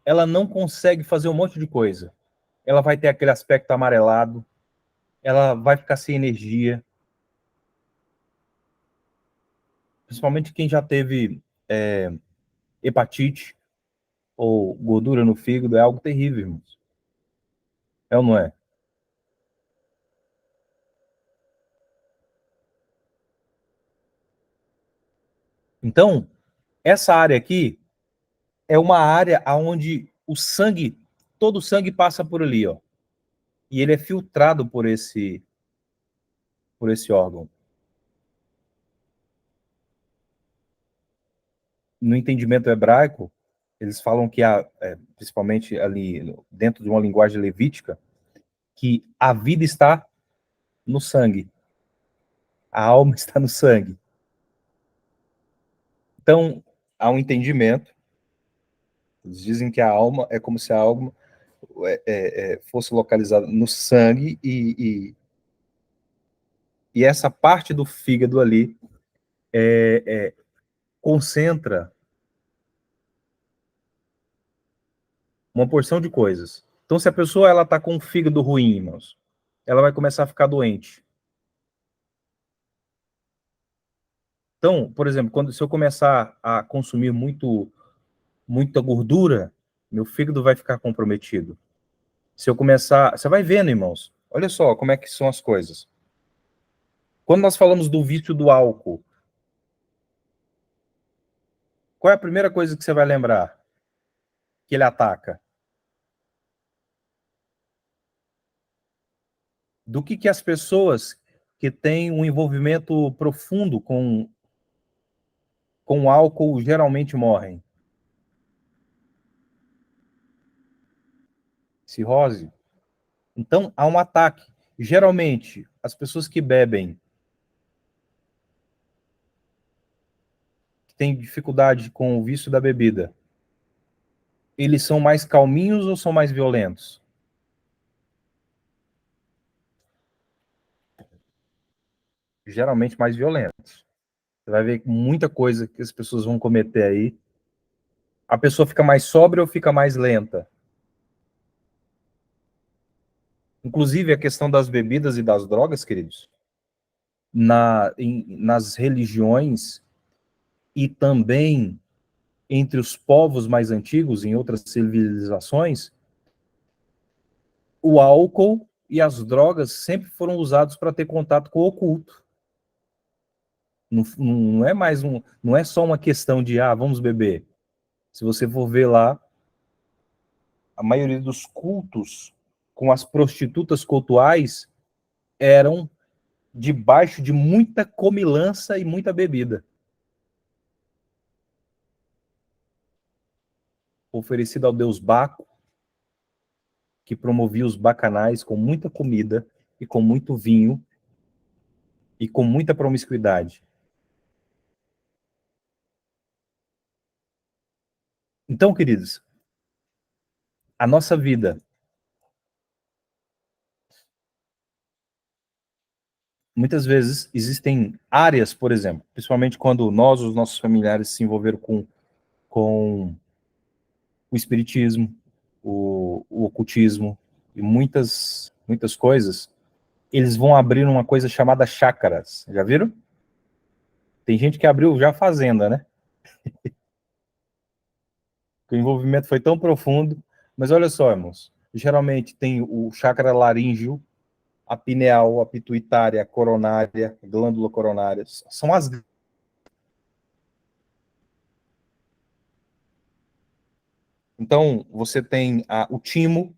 Speaker 1: ela não consegue fazer um monte de coisa. Ela vai ter aquele aspecto amarelado, ela vai ficar sem energia, principalmente quem já teve hepatite ou gordura no fígado, é algo terrível, irmãos. É ou não é? Então, essa área aqui é uma área onde o sangue, todo o sangue passa por ali, ó. E ele é filtrado por esse órgão. No entendimento hebraico, eles falam que, principalmente ali dentro de uma linguagem levítica, que a vida está no sangue, a alma está no sangue. Então, há um entendimento, eles dizem que a alma é como se a alma fosse localizada no sangue e essa parte do fígado ali concentra uma porção de coisas. Então, se a pessoa ela está com o fígado ruim, irmãos, ela vai começar a ficar doente. Então, por exemplo, se eu começar a consumir muita gordura, meu fígado vai ficar comprometido. Se eu começar, você vai vendo, irmãos. Olha só como é que são as coisas. Quando nós falamos do vício do álcool, qual é a primeira coisa que você vai lembrar que ele ataca? do que as pessoas que têm um envolvimento profundo com álcool geralmente morrem? Cirrose. Então, há um ataque. Geralmente, as pessoas que bebem, que têm dificuldade com o vício da bebida, eles são mais calminhos ou são mais violentos? Geralmente mais violentos. Você vai ver muita coisa que as pessoas vão cometer aí. A pessoa fica mais sóbria ou fica mais lenta? Inclusive, a questão das bebidas e das drogas, queridos, nas religiões e também entre os povos mais antigos, em outras civilizações, o álcool e as drogas sempre foram usados para ter contato com o oculto. Não é não é só uma questão de vamos beber. Se você for ver lá, a maioria dos cultos com as prostitutas cultuais eram debaixo de muita comilança e muita bebida, oferecida ao deus Baco, que promovia os bacanais com muita comida e com muito vinho e com muita promiscuidade. Então, queridos, a nossa vida, muitas vezes existem áreas, por exemplo, principalmente quando nós, os nossos familiares, se envolveram com o espiritismo, o ocultismo e muitas coisas, eles vão abrir uma coisa chamada chácaras. Já viram? Tem gente que abriu já fazenda, né? O envolvimento foi tão profundo. Mas olha só, irmãos, geralmente tem o chácara laríngeo, a pineal, a pituitária, a coronária, a glândula coronária. São as... Então, você tem o timo,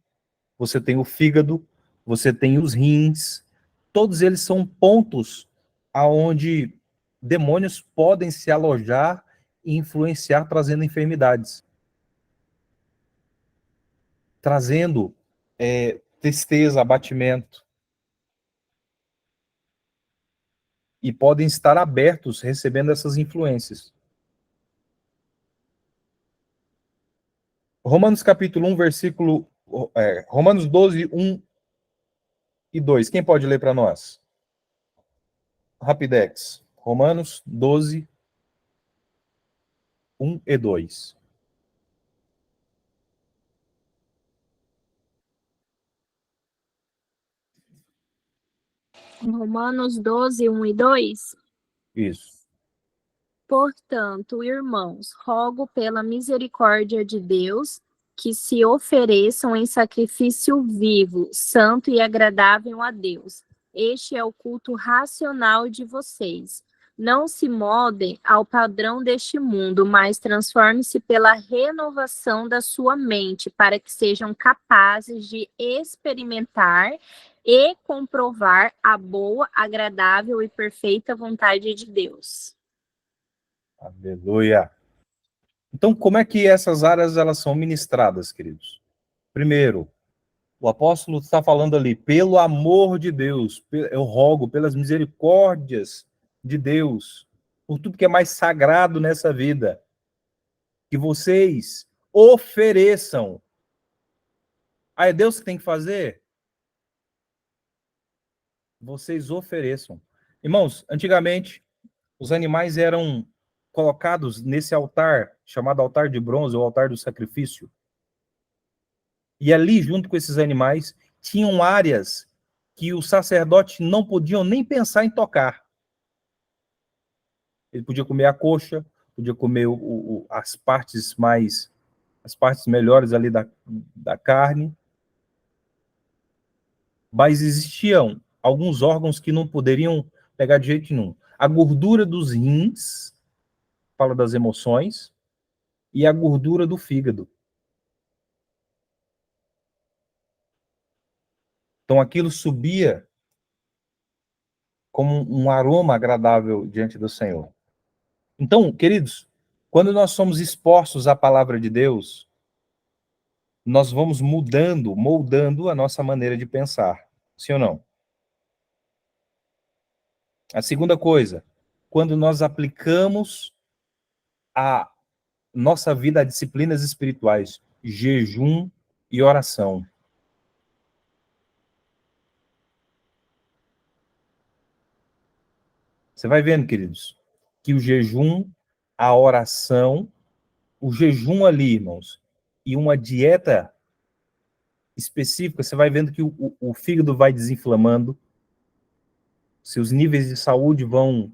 Speaker 1: você tem o fígado, você tem os rins. Todos eles são pontos aonde demônios podem se alojar e influenciar, trazendo enfermidades. Trazendo tristeza, abatimento. E podem estar abertos recebendo essas influências. Romanos capítulo 1, versículo... Romanos 12, 1 e 2. Quem pode ler para nós? Rapidex. Romanos 12, 1 e 2.
Speaker 2: Romanos 12, 1 e 2.
Speaker 1: Isso.
Speaker 2: Portanto, irmãos, rogo pela misericórdia de Deus que se ofereçam em sacrifício vivo, santo e agradável a Deus. Este é o culto racional de vocês. Não se moldem ao padrão deste mundo, mas transforme-se pela renovação da sua mente, para que sejam capazes de experimentar e comprovar a boa, agradável e perfeita vontade de Deus.
Speaker 1: Aleluia. Então, como é que essas áreas elas são ministradas, queridos? Primeiro, o apóstolo está falando ali, pelo amor de Deus, eu rogo pelas misericórdias de Deus, por tudo que é mais sagrado nessa vida, que vocês ofereçam. É Deus que tem que fazer? Vocês ofereçam. Irmãos, antigamente, os animais eram colocados nesse altar, chamado altar de bronze, ou altar do sacrifício. E ali, junto com esses animais, tinham áreas que os sacerdotes não podiam nem pensar em tocar. Ele podia comer a coxa, podia comer as partes melhores ali da carne. Mas existiam alguns órgãos que não poderiam pegar de jeito nenhum. A gordura dos rins, fala das emoções, e a gordura do fígado. Então aquilo subia como um aroma agradável diante do Senhor. Então, queridos, quando nós somos expostos à palavra de Deus, nós vamos mudando, moldando a nossa maneira de pensar. Sim ou não? A segunda coisa, quando nós aplicamos a nossa vida a disciplinas espirituais, jejum e oração. Você vai vendo, queridos, que o jejum, a oração, o jejum ali, irmãos, e uma dieta específica, você vai vendo que o fígado vai desinflamando, seus níveis de saúde vão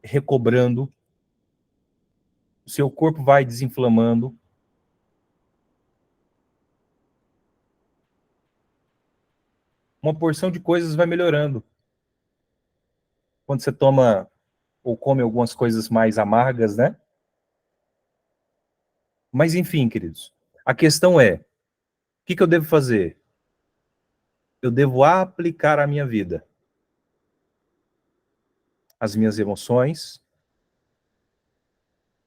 Speaker 1: recobrando, o seu corpo vai desinflamando. Uma porção de coisas vai melhorando. Quando você toma ou come algumas coisas mais amargas, né? Mas enfim, queridos, a questão é, o que eu devo fazer? Eu devo aplicar à minha vida as minhas emoções,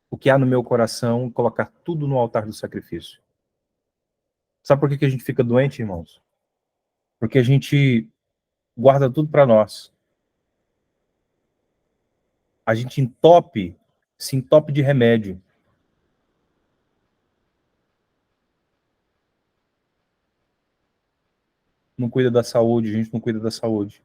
Speaker 1: o que há no meu coração, colocar tudo no altar do sacrifício. Sabe por que a gente fica doente, irmãos? Porque a gente guarda tudo para nós. A gente se entope de remédio. Não cuida da saúde, a gente não cuida da saúde.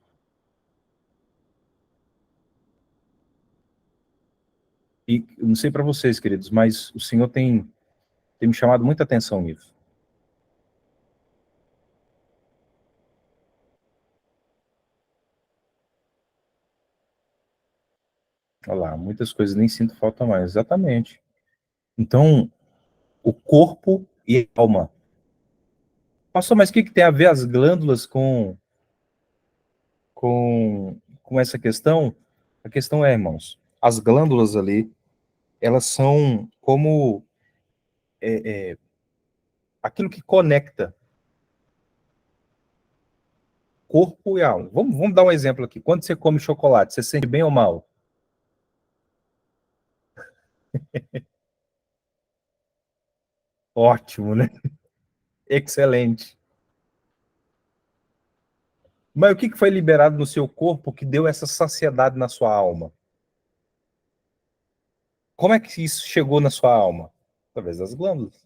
Speaker 1: E eu não sei para vocês, queridos, mas o Senhor tem me chamado muita atenção nisso. Olha lá, muitas coisas nem sinto falta mais. Exatamente. Então, o corpo e a alma. Pastor, mas o que tem a ver as glândulas com essa questão? A questão é, irmãos, as glândulas ali, elas são como aquilo que conecta corpo e alma. Vamos dar um exemplo aqui. Quando você come chocolate, você sente bem ou mal? Ótimo, né? Excelente. Mas o que foi liberado no seu corpo que deu essa saciedade na sua alma? Como é que isso chegou na sua alma? Através das glândulas.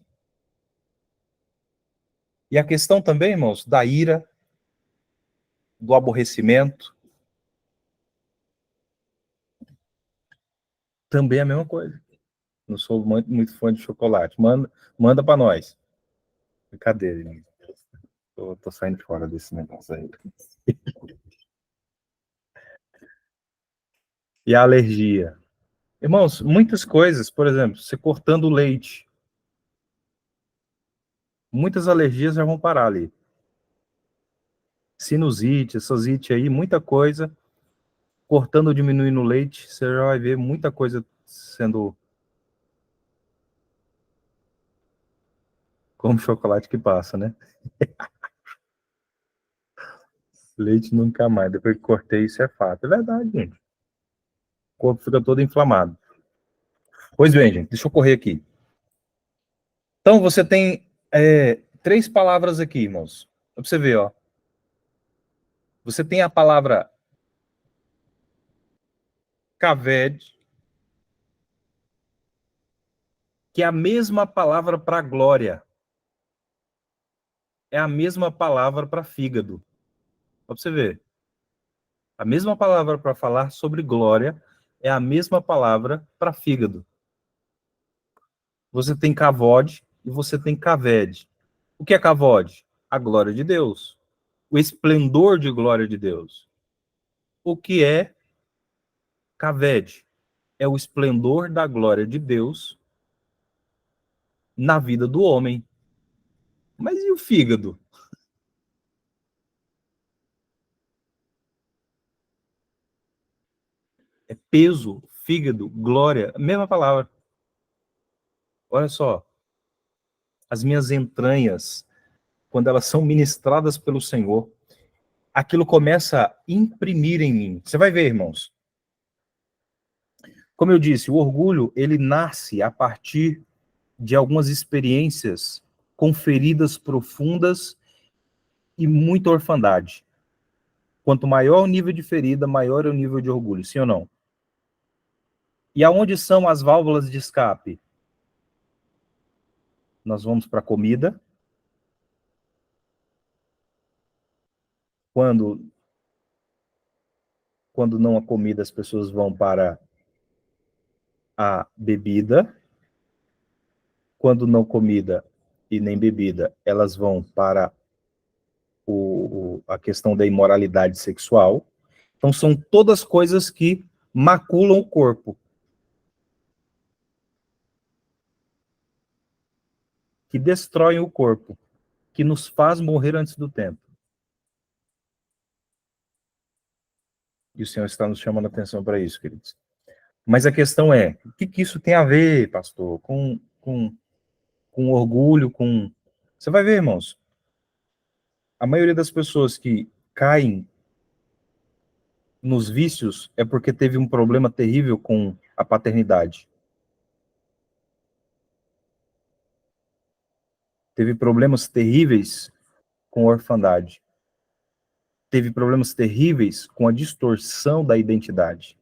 Speaker 1: E a questão também, irmãos, da ira, do aborrecimento, também é a mesma coisa. Não sou muito fã de chocolate. Manda para nós. Brincadeira, gente. Tô saindo fora desse negócio aí. E a alergia. Irmãos, muitas coisas, por exemplo, você cortando o leite, muitas alergias já vão parar ali. Sinusite, essasite aí, muita coisa. Cortando ou diminuindo o leite, você já vai ver muita coisa sendo como chocolate que passa, né? Leite nunca mais. Depois que cortei, isso é fato. É verdade, gente. O corpo fica todo inflamado. Pois bem, gente, deixa eu correr aqui. Então, você tem 3 palavras aqui, irmãos. Pra você ver, ó. Você tem a palavra kaved, que é a mesma palavra para glória. É a mesma palavra para fígado. Pra você ver. A mesma palavra para falar sobre glória é a mesma palavra para fígado. Você tem kavod e você tem kaved. O que é kavod? A glória de Deus. O esplendor de glória de Deus. O que é kaved? É o esplendor da glória de Deus na vida do homem. Mas e o fígado? É peso, fígado, glória, a mesma palavra. Olha só, as minhas entranhas, quando elas são ministradas pelo Senhor, aquilo começa a imprimir em mim. Você vai ver, irmãos. Como eu disse, o orgulho, ele nasce a partir de algumas experiências com feridas profundas e muita orfandade. Quanto maior o nível de ferida, maior é o nível de orgulho, sim ou não? E aonde são as válvulas de escape? Nós vamos para a comida. Quando não há comida, as pessoas vão para a bebida. Quando não comida e nem bebida, elas vão para a questão da imoralidade sexual. Então, são todas coisas que maculam o corpo, que destroem o corpo, que nos faz morrer antes do tempo. E o Senhor está nos chamando a atenção para isso, queridos. Mas a questão é, o que isso tem a ver, pastor, com orgulho, com... Você vai ver, irmãos, a maioria das pessoas que caem nos vícios é porque teve um problema terrível com a paternidade. Teve problemas terríveis com a orfandade. Teve problemas terríveis com a distorção da identidade.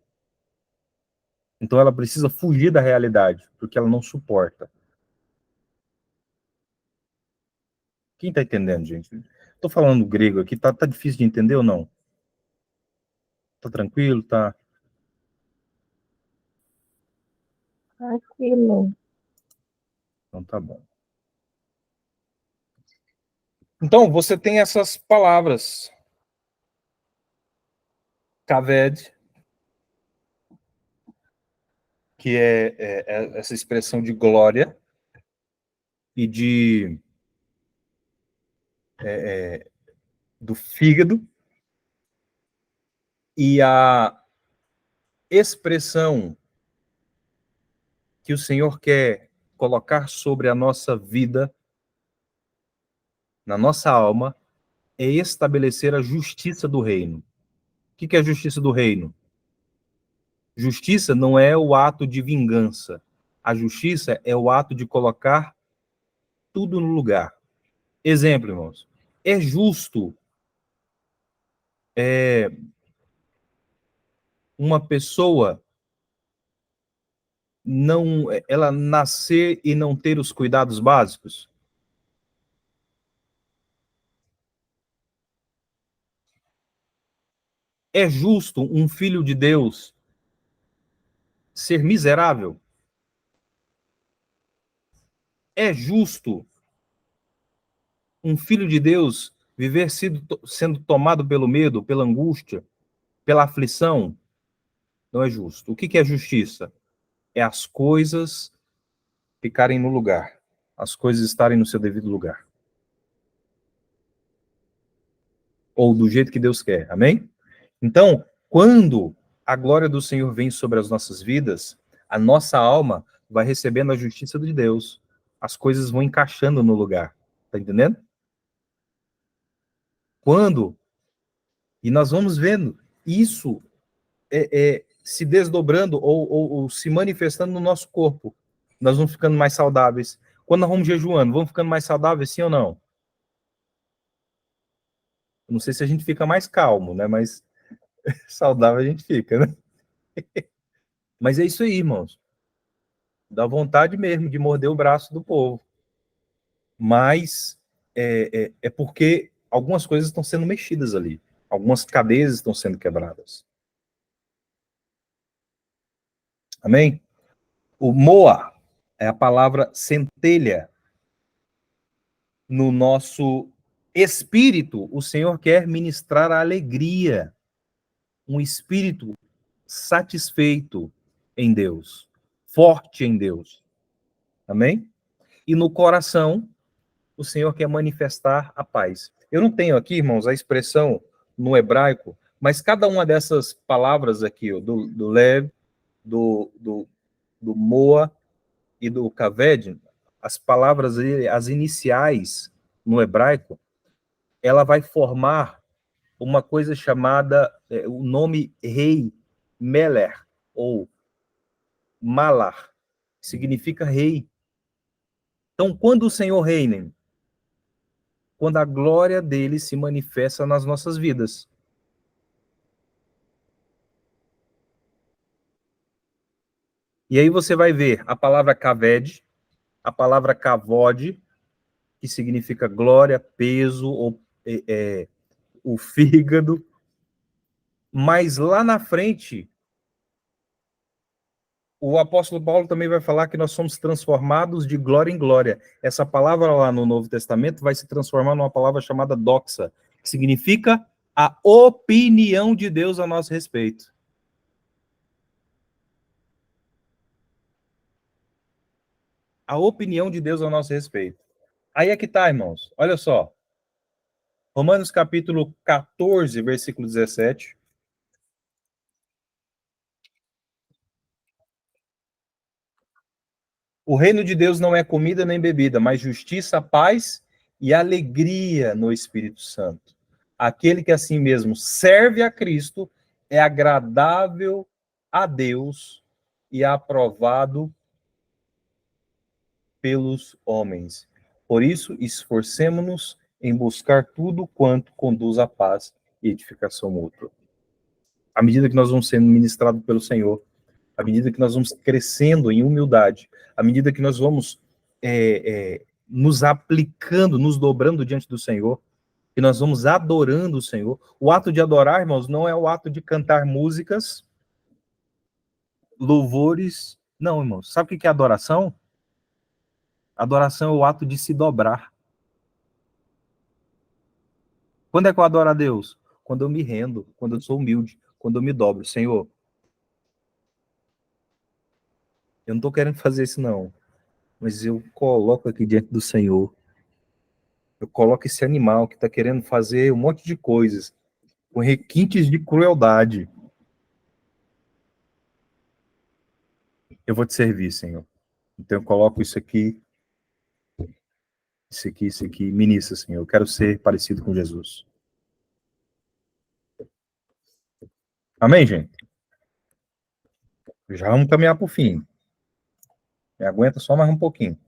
Speaker 1: Então ela precisa fugir da realidade, porque ela não suporta. Quem está entendendo, gente? Estou falando grego aqui, tá difícil de entender ou não? Tá tranquilo, tá?
Speaker 3: Tranquilo.
Speaker 1: Então tá bom. Então, você tem essas palavras. Kaved, que é essa expressão de glória e do fígado, e a expressão que o Senhor quer colocar sobre a nossa vida, na nossa alma, é estabelecer a justiça do reino. O que é a justiça do reino? Justiça não é o ato de vingança. A justiça é o ato de colocar tudo no lugar. Exemplo, irmãos. É justo uma pessoa ela nascer e não ter os cuidados básicos? É justo um filho de Deus ser miserável? É justo um filho de Deus viver sendo tomado pelo medo, pela angústia, pela aflição? Não é justo. O que é justiça? É as coisas ficarem no lugar, as coisas estarem no seu devido lugar. Ou do jeito que Deus quer, amém? Então, quando a glória do Senhor vem sobre as nossas vidas, a nossa alma vai recebendo a justiça de Deus. As coisas vão encaixando no lugar. Tá entendendo? Quando, e nós vamos vendo isso se desdobrando ou se manifestando no nosso corpo. Nós vamos ficando mais saudáveis. Quando nós vamos jejuando, vamos ficando mais saudáveis, sim ou não? Não sei se a gente fica mais calmo, né? Mas saudável a gente fica, né? Mas é isso aí, irmãos. Dá vontade mesmo de morder o braço do povo. Mas é porque algumas coisas estão sendo mexidas ali. Algumas cadeias estão sendo quebradas. Amém? O moa é a palavra centelha. No nosso espírito, o Senhor quer ministrar a alegria. Um espírito satisfeito em Deus. Forte em Deus. Amém? E no coração, o Senhor quer manifestar a paz. Eu não tenho aqui, irmãos, a expressão no hebraico, mas cada uma dessas palavras aqui, ó, do lev, do moa e do kaved, as palavras, as iniciais no hebraico, ela vai formar uma coisa chamada, o nome rei Meler, ou Malar, significa rei. Então, quando o Senhor reina, quando a glória dele se manifesta nas nossas vidas. E aí você vai ver a palavra kaved, a palavra kavod, que significa glória, peso, ou o fígado. Mas lá na frente, o apóstolo Paulo também vai falar que nós somos transformados de glória em glória. Essa palavra lá no Novo Testamento vai se transformar numa palavra chamada doxa, que significa a opinião de Deus a nosso respeito. A opinião de Deus a nosso respeito. Aí é que tá, irmãos. Olha só. Romanos capítulo 14, versículo 17. O reino de Deus não é comida nem bebida, mas justiça, paz e alegria no Espírito Santo. Aquele que assim mesmo serve a Cristo é agradável a Deus e aprovado pelos homens. Por isso, esforcemo-nos em buscar tudo quanto conduz à paz e edificação mútua. À medida que nós vamos sendo ministrados pelo Senhor, à medida que nós vamos crescendo em humildade, à medida que nós vamos nos aplicando, nos dobrando diante do Senhor, que nós vamos adorando o Senhor. O ato de adorar, irmãos, não é o ato de cantar músicas, louvores. Não, irmãos. Sabe o que é adoração? Adoração é o ato de se dobrar. Quando é que eu adoro a Deus? Quando eu me rendo, quando eu sou humilde, quando eu me dobro. Senhor, eu não estou querendo fazer isso, não. Mas eu coloco aqui diante do Senhor. Eu coloco esse animal que está querendo fazer um monte de coisas, com requintes de crueldade. Eu vou te servir, Senhor. Então eu coloco isso aqui, ministra, Senhor. Eu quero ser parecido com Jesus. Amém, gente? Já vamos caminhar para o fim. Me aguenta só mais um pouquinho.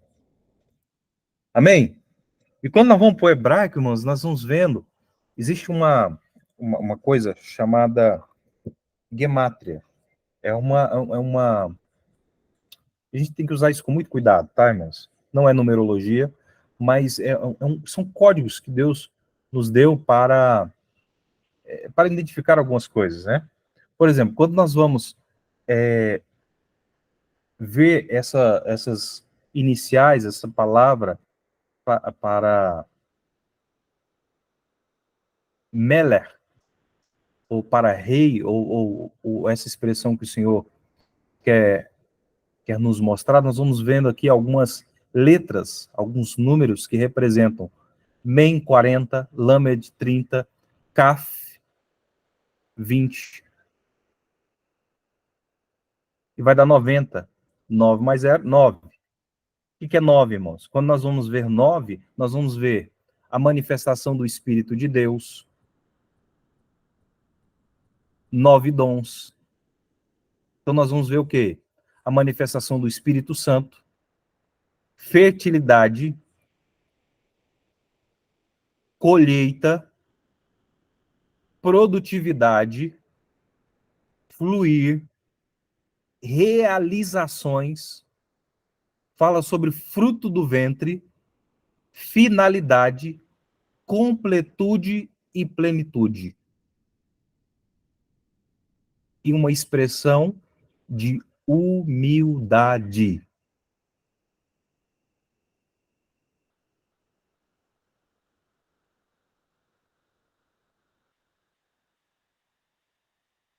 Speaker 1: Amém? E quando nós vamos para o hebraico, irmãos, nós vamos vendo, existe uma coisa chamada gemátria. É uma... A gente tem que usar isso com muito cuidado, tá, irmãos? Não é numerologia, mas são códigos que Deus nos deu para identificar algumas coisas, né? Por exemplo, quando nós vamos ver essas iniciais, essa palavra para Meler, ou para rei, ou essa expressão que o Senhor quer nos mostrar, nós vamos vendo aqui algumas letras, alguns números que representam Mem 40, Lamed 30, Kaf 20, e vai dar 90. 9 mais 0, 9. O que é 9, irmãos? Quando nós vamos ver 9, nós vamos ver a manifestação do Espírito de Deus, 9 dons. Então nós vamos ver o quê? A manifestação do Espírito Santo, fertilidade, colheita, produtividade, fluir, realizações, fala sobre fruto do ventre, finalidade, completude e plenitude. E uma expressão de humildade.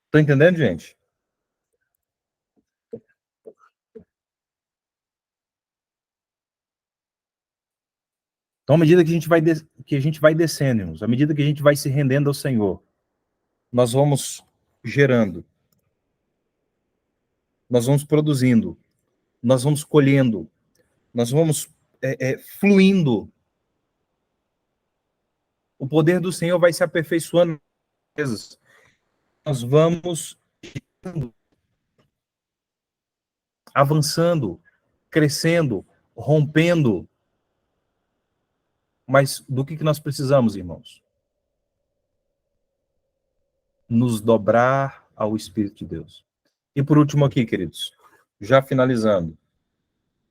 Speaker 1: Estão entendendo, gente? Então, à medida que a gente vai descendo, irmãos, à medida que a gente vai se rendendo ao Senhor, nós vamos gerando, nós vamos produzindo, nós vamos colhendo, nós vamos fluindo. O poder do Senhor vai se aperfeiçoando vezes nós vamos avançando, crescendo, rompendo, mas do que nós precisamos, irmãos? Nos dobrar ao Espírito de Deus. E por último aqui, queridos, já finalizando,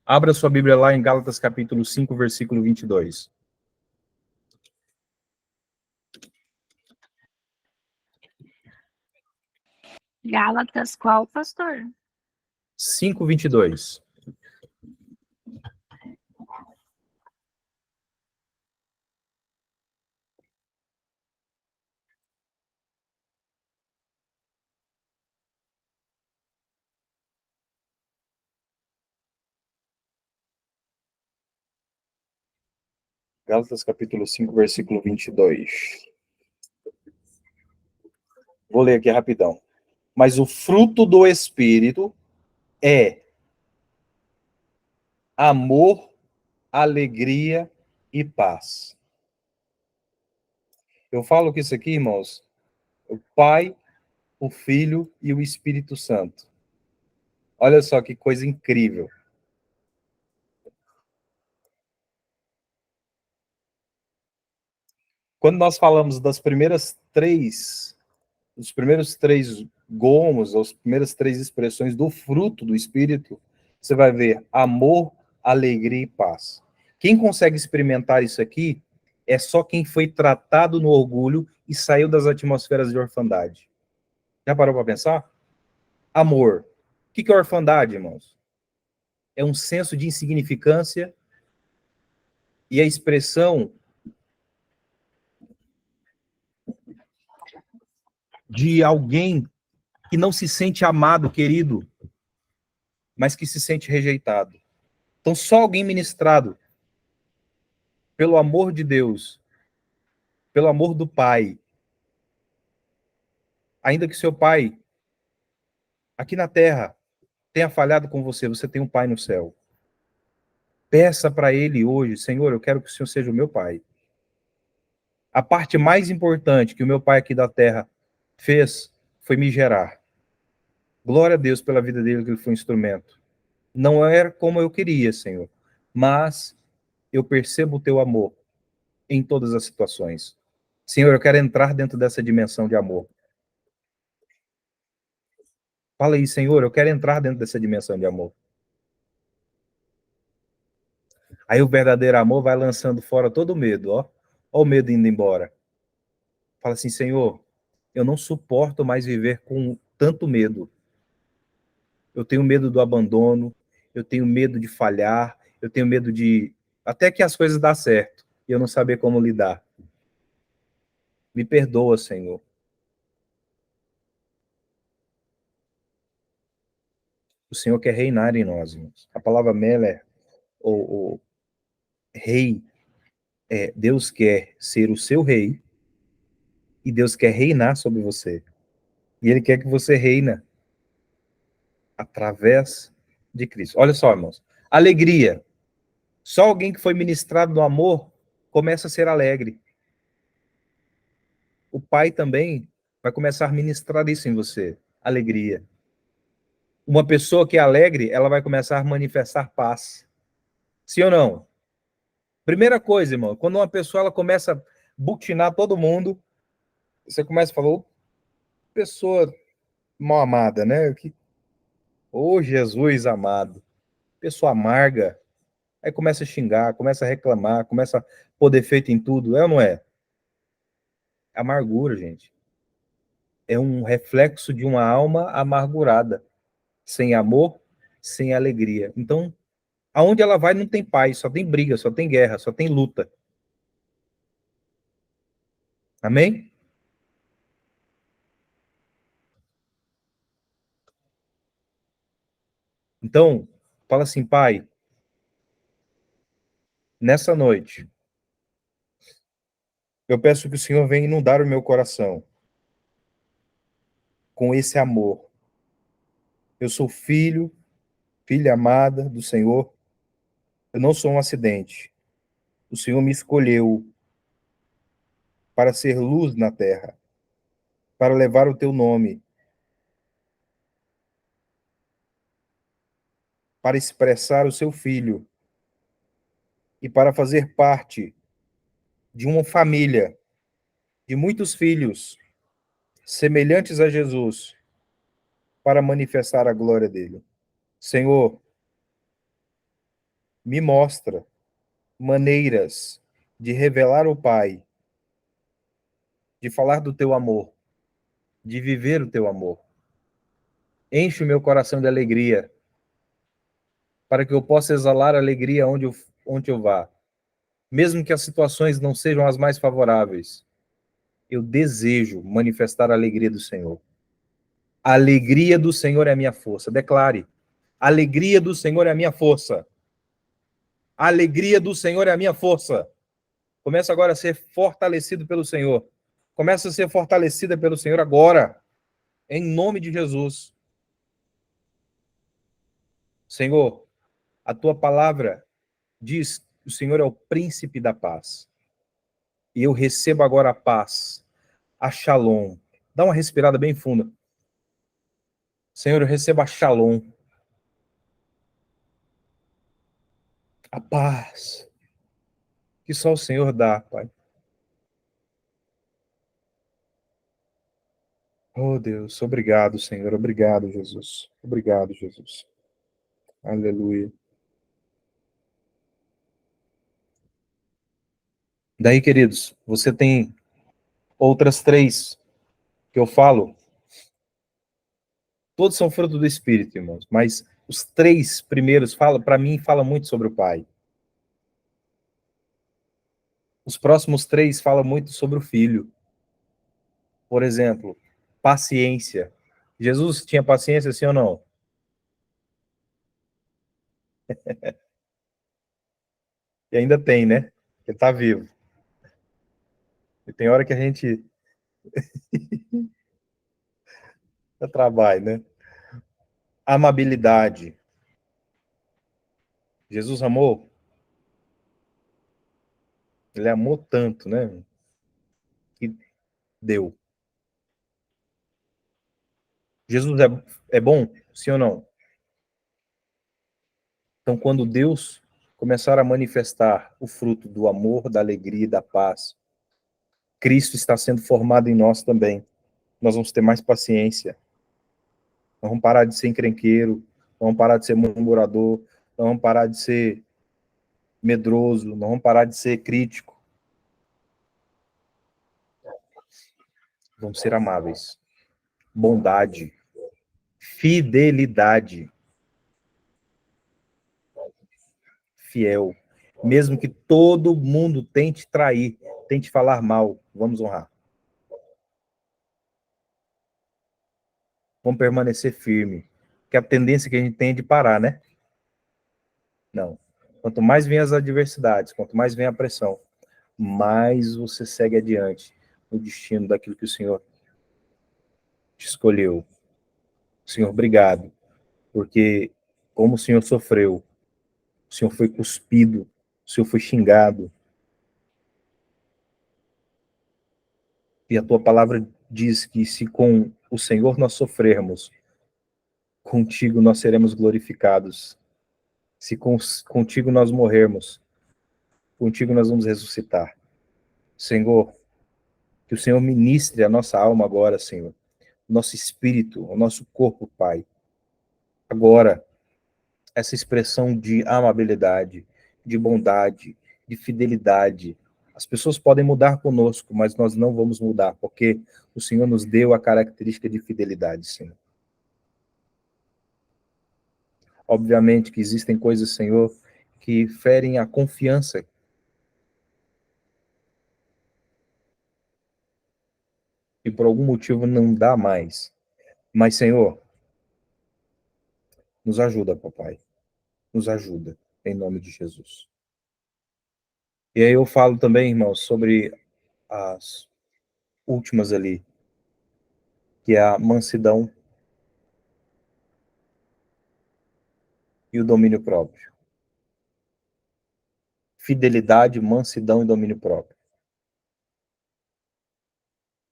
Speaker 1: abra sua Bíblia lá em Gálatas capítulo 5, versículo 22.
Speaker 2: Gálatas, qual, pastor?
Speaker 1: 5, 22. Gálatas capítulo 5, versículo 22. Vou ler aqui rapidão. Mas o fruto do Espírito é amor, alegria e paz. Eu falo que isso aqui, irmãos, o Pai, o Filho e o Espírito Santo. Olha só que coisa incrível. Quando nós falamos dos primeiros três gomos, as primeiras três expressões do fruto do Espírito, você vai ver amor, alegria e paz. Quem consegue experimentar isso aqui é só quem foi tratado no orgulho e saiu das atmosferas de orfandade. Já parou para pensar? Amor. O que é orfandade, irmãos? É um senso de insignificância e a expressão de alguém que não se sente amado, querido, mas que se sente rejeitado. Então, só alguém ministrado pelo amor de Deus, pelo amor do Pai, ainda que seu pai aqui na terra tenha falhado com você, você tem um pai no céu. Peça para ele hoje, Senhor, eu quero que o Senhor seja o meu pai. A parte mais importante que o meu pai aqui da terra fez foi me gerar. Glória a Deus pela vida dele, que ele foi um instrumento. Não era como eu queria, Senhor, mas eu percebo o teu amor em todas as situações. Senhor, eu quero entrar dentro dessa dimensão de amor. Fala aí, Senhor, eu quero entrar dentro dessa dimensão de amor. Aí o verdadeiro amor vai lançando fora todo o medo, ó. Ó o medo indo embora. Fala assim, Senhor, eu não suporto mais viver com tanto medo. Eu tenho medo do abandono, eu tenho medo de falhar, eu tenho medo de até que as coisas dão certo e eu não saber como lidar. Me perdoa, Senhor. O Senhor quer reinar em nós, irmãos. A palavra Meller, ou rei, Deus quer ser o seu rei e Deus quer reinar sobre você. E Ele quer que você reina através de Cristo. Olha só, irmãos. Alegria. Só alguém que foi ministrado no amor começa a ser alegre. O Pai também vai começar a ministrar isso em você. Alegria. Uma pessoa que é alegre, ela vai começar a manifestar paz. Sim ou não? Primeira coisa, irmão, quando uma pessoa ela começa a butinar todo mundo, você começa a falar, ô, pessoa mal amada, né? Ô, Jesus amado. Pessoa amarga. Aí começa a xingar, começa a reclamar, começa a pôr defeito em tudo. É ou não é? Amargura, gente. É um reflexo de uma alma amargurada. Sem amor, sem alegria. Então, aonde ela vai não tem paz, só tem briga, só tem guerra, só tem luta. Amém? Então, fala assim, Pai, nessa noite, eu peço que o Senhor venha inundar o meu coração com esse amor. Eu sou filho, filha amada do Senhor. Eu não sou um acidente. O Senhor me escolheu para ser luz na terra. para levar o teu nome, para expressar o seu filho e para fazer parte de uma família de muitos filhos semelhantes a Jesus, para manifestar a glória dele. Senhor, me mostra maneiras de revelar o Pai, de falar do teu amor, de viver o teu amor. Enche o meu coração de alegria, para que eu possa exalar alegria onde eu vá. Mesmo que as situações não sejam as mais favoráveis, eu desejo manifestar a alegria do Senhor. A alegria do Senhor é a minha força. Declare. A alegria do Senhor é a minha força. A alegria do Senhor é a minha força. Começa agora a ser fortalecido pelo Senhor. Começa a ser fortalecida pelo Senhor agora. Em nome de Jesus. Senhor, a tua palavra diz que o Senhor é o príncipe da paz. E eu recebo agora a paz, a shalom. Dá uma respirada bem funda. Senhor, eu recebo a shalom, a paz que só o Senhor dá, Pai. Oh, Deus, obrigado, Senhor. Obrigado, Jesus. Obrigado, Jesus. Aleluia. Daí, queridos, você tem outras três que eu falo. Todos são fruto do Espírito, irmãos, mas os três primeiros para mim, fala muito sobre o Pai. Os próximos três falam muito sobre o Filho. Por exemplo, paciência. Jesus tinha paciência, sim ou não? E ainda tem, né? Ele está vivo. E tem hora que a gente trabalha, né? Amabilidade. Jesus amou? Ele amou tanto, né? Que deu. Jesus é bom? Sim ou não? Então, quando Deus começar a manifestar o fruto do amor, da alegria e da paz, Cristo está sendo formado em nós também. Nós vamos ter mais paciência. Nós vamos parar de ser encrenqueiro, nós vamos parar de ser murmurador, nós vamos parar de ser medroso, nós vamos parar de ser crítico. Vamos ser amáveis. Bondade, fidelidade, fiel. Mesmo que todo mundo tente trair, tente falar mal, vamos honrar. Vamos permanecer firme. Que a tendência que a gente tem é de parar, né? Não. Quanto mais vem as adversidades, quanto mais vem a pressão, mais você segue adiante no destino daquilo que o Senhor te escolheu. Senhor, obrigado, porque como o Senhor sofreu, o Senhor foi cuspido, o Senhor foi xingado, e a tua palavra diz que se com o Senhor nós sofrermos, contigo nós seremos glorificados. Se contigo nós morrermos, contigo nós vamos ressuscitar. Senhor, que o Senhor ministre a nossa alma agora, Senhor, o nosso espírito, o nosso corpo, Pai. Agora, essa expressão de amabilidade, de bondade, de fidelidade. As pessoas podem mudar conosco, mas nós não vamos mudar, porque o Senhor nos deu a característica de fidelidade, Senhor. Obviamente que existem coisas, Senhor, que ferem a confiança. E por algum motivo não dá mais. Mas, Senhor, nos ajuda, papai. Nos ajuda, em nome de Jesus. E aí eu falo também, irmãos, sobre as últimas ali, que é a mansidão e o domínio próprio. Fidelidade, mansidão e domínio próprio.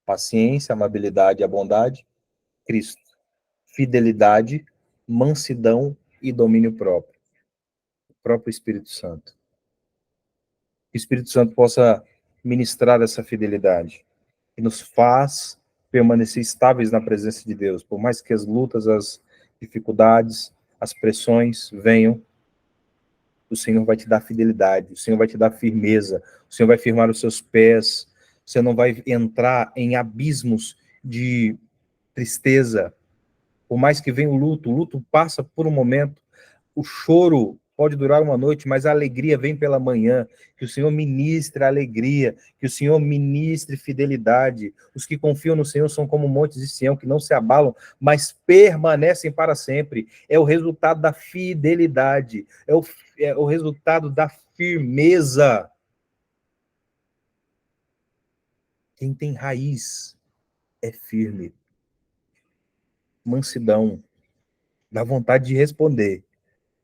Speaker 1: paciência, amabilidade e a bondade, Cristo. Fidelidade, mansidão e domínio próprio, o próprio Espírito Santo. Que o Espírito Santo possa ministrar essa fidelidade, que nos faz permanecer estáveis na presença de Deus, por mais que as lutas, as dificuldades, as pressões venham, o Senhor vai te dar fidelidade, o Senhor vai te dar firmeza, o Senhor vai firmar os seus pés, você não vai entrar em abismos de tristeza, por mais que venha o luto passa por um momento, o choro pode durar uma noite, mas a alegria vem pela manhã. Que o Senhor ministre a alegria, que o Senhor ministre fidelidade. Os que confiam no Senhor são como montes de Sião, que não se abalam, mas permanecem para sempre. É o resultado da fidelidade, é o resultado da firmeza. Quem tem raiz é firme. Mansidão, dá vontade de responder,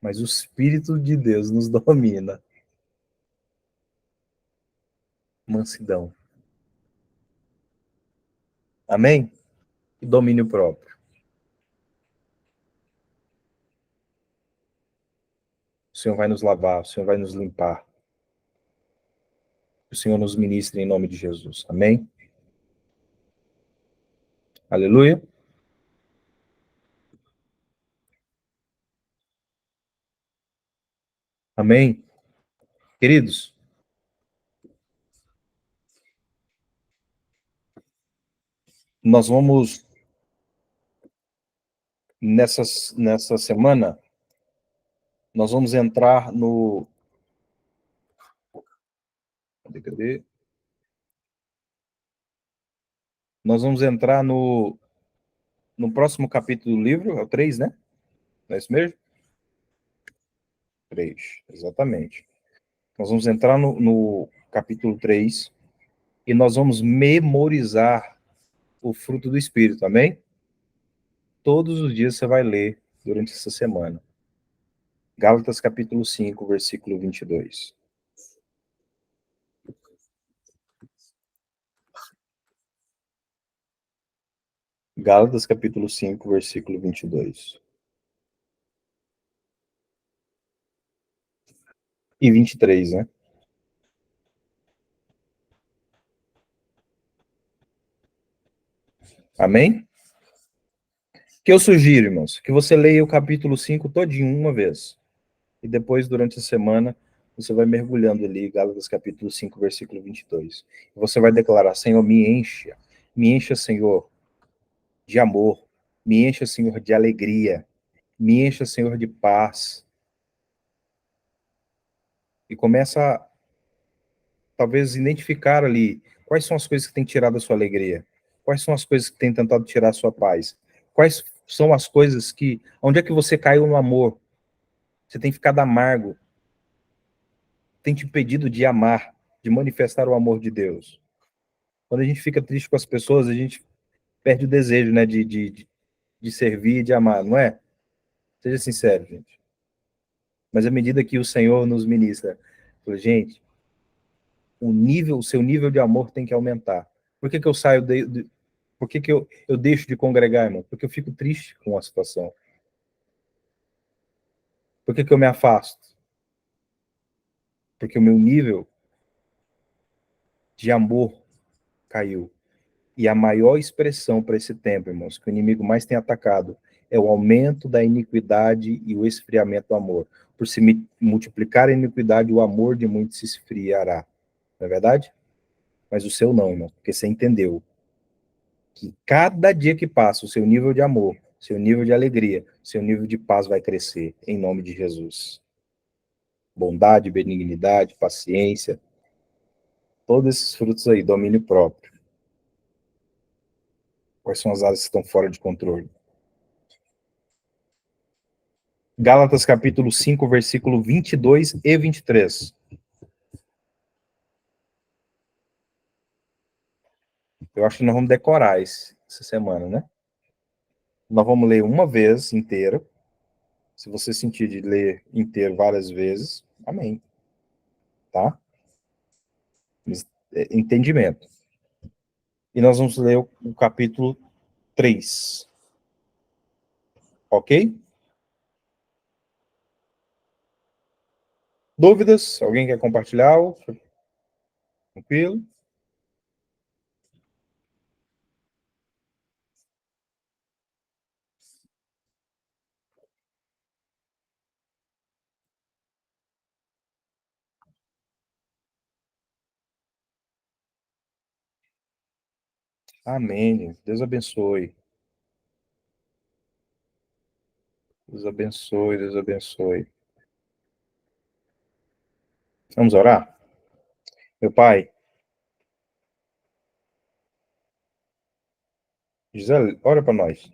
Speaker 1: mas o Espírito de Deus nos domina. Mansidão. Amém? E domínio próprio. O Senhor vai nos lavar, o Senhor vai nos limpar. O Senhor nos ministre em nome de Jesus. Amém? Aleluia. Amém? Queridos, nós vamos, nessa semana, nós vamos entrar no... Cadê? Nós vamos entrar no próximo capítulo do livro, é o 3, né? Não é isso mesmo? 3, exatamente. Nós vamos entrar no capítulo 3 e nós vamos memorizar o fruto do Espírito, amém? Todos os dias você vai ler durante essa semana. Gálatas capítulo 5, versículo 22. Gálatas capítulo 5, versículo 22. E 23, né? Amém? Que eu sugiro, irmãos, que você leia o capítulo 5 todinho uma vez. E depois, durante a semana, você vai mergulhando ali, Gálatas capítulo 5, versículo 22. E você vai declarar, Senhor, me encha, Senhor, de amor, me encha, Senhor, de alegria, me encha, Senhor, de paz. E começa, talvez, identificar ali quais são as coisas que têm tirado a sua alegria, quais são as coisas que têm tentado tirar a sua paz, quais são as coisas que, onde é que você caiu no amor, você tem ficado amargo, tem te impedido de amar, de manifestar o amor de Deus. Quando a gente fica triste com as pessoas, a gente perde o desejo, né, de servir e de amar, não é? Seja sincero, gente. Mas à medida que o Senhor nos ministra, gente, o seu nível de amor tem que aumentar. Por que eu saio por que eu deixo de congregar, irmão? Porque eu fico triste com a situação. Por que eu me afasto? Porque o meu nível de amor caiu. E a maior expressão para esse tempo, irmãos, que o inimigo mais tem atacado, é o aumento da iniquidade e o esfriamento do amor. Por se multiplicar a iniquidade, o amor de muitos se esfriará. Não é verdade? Mas o seu não, irmão, porque você entendeu que cada dia que passa, o seu nível de amor, seu nível de alegria, seu nível de paz vai crescer, em nome de Jesus. Bondade, benignidade, paciência, todos esses frutos aí, domínio próprio. Quais são as áreas que estão fora de controle? Gálatas capítulo 5, versículo 22 e 23. Eu acho que nós vamos decorar essa semana, né? Nós vamos ler uma vez inteira. Se você sentir de ler inteiro várias vezes, amém. Tá? Entendimento. e nós vamos ler o capítulo 3. Ok? Dúvidas? Alguém quer compartilhar? Tranquilo? Amém. Deus abençoe. Deus abençoe, Deus abençoe. Vamos orar? Meu Pai, Gisele, ora para nós.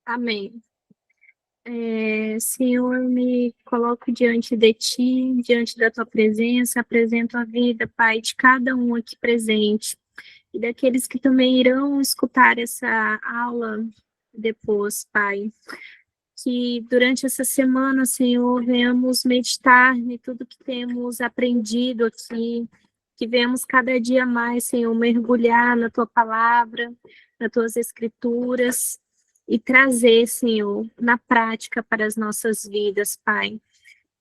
Speaker 2: Amém. Senhor, me coloco diante de Ti, diante da Tua presença, apresento a vida, Pai, de cada um aqui presente e daqueles que também irão escutar essa aula depois, Pai. Que durante essa semana, Senhor, venhamos meditar em tudo que temos aprendido aqui, que venhamos cada dia mais, Senhor, mergulhar na Tua palavra, nas Tuas escrituras, e trazer, Senhor, na prática para as nossas vidas, Pai.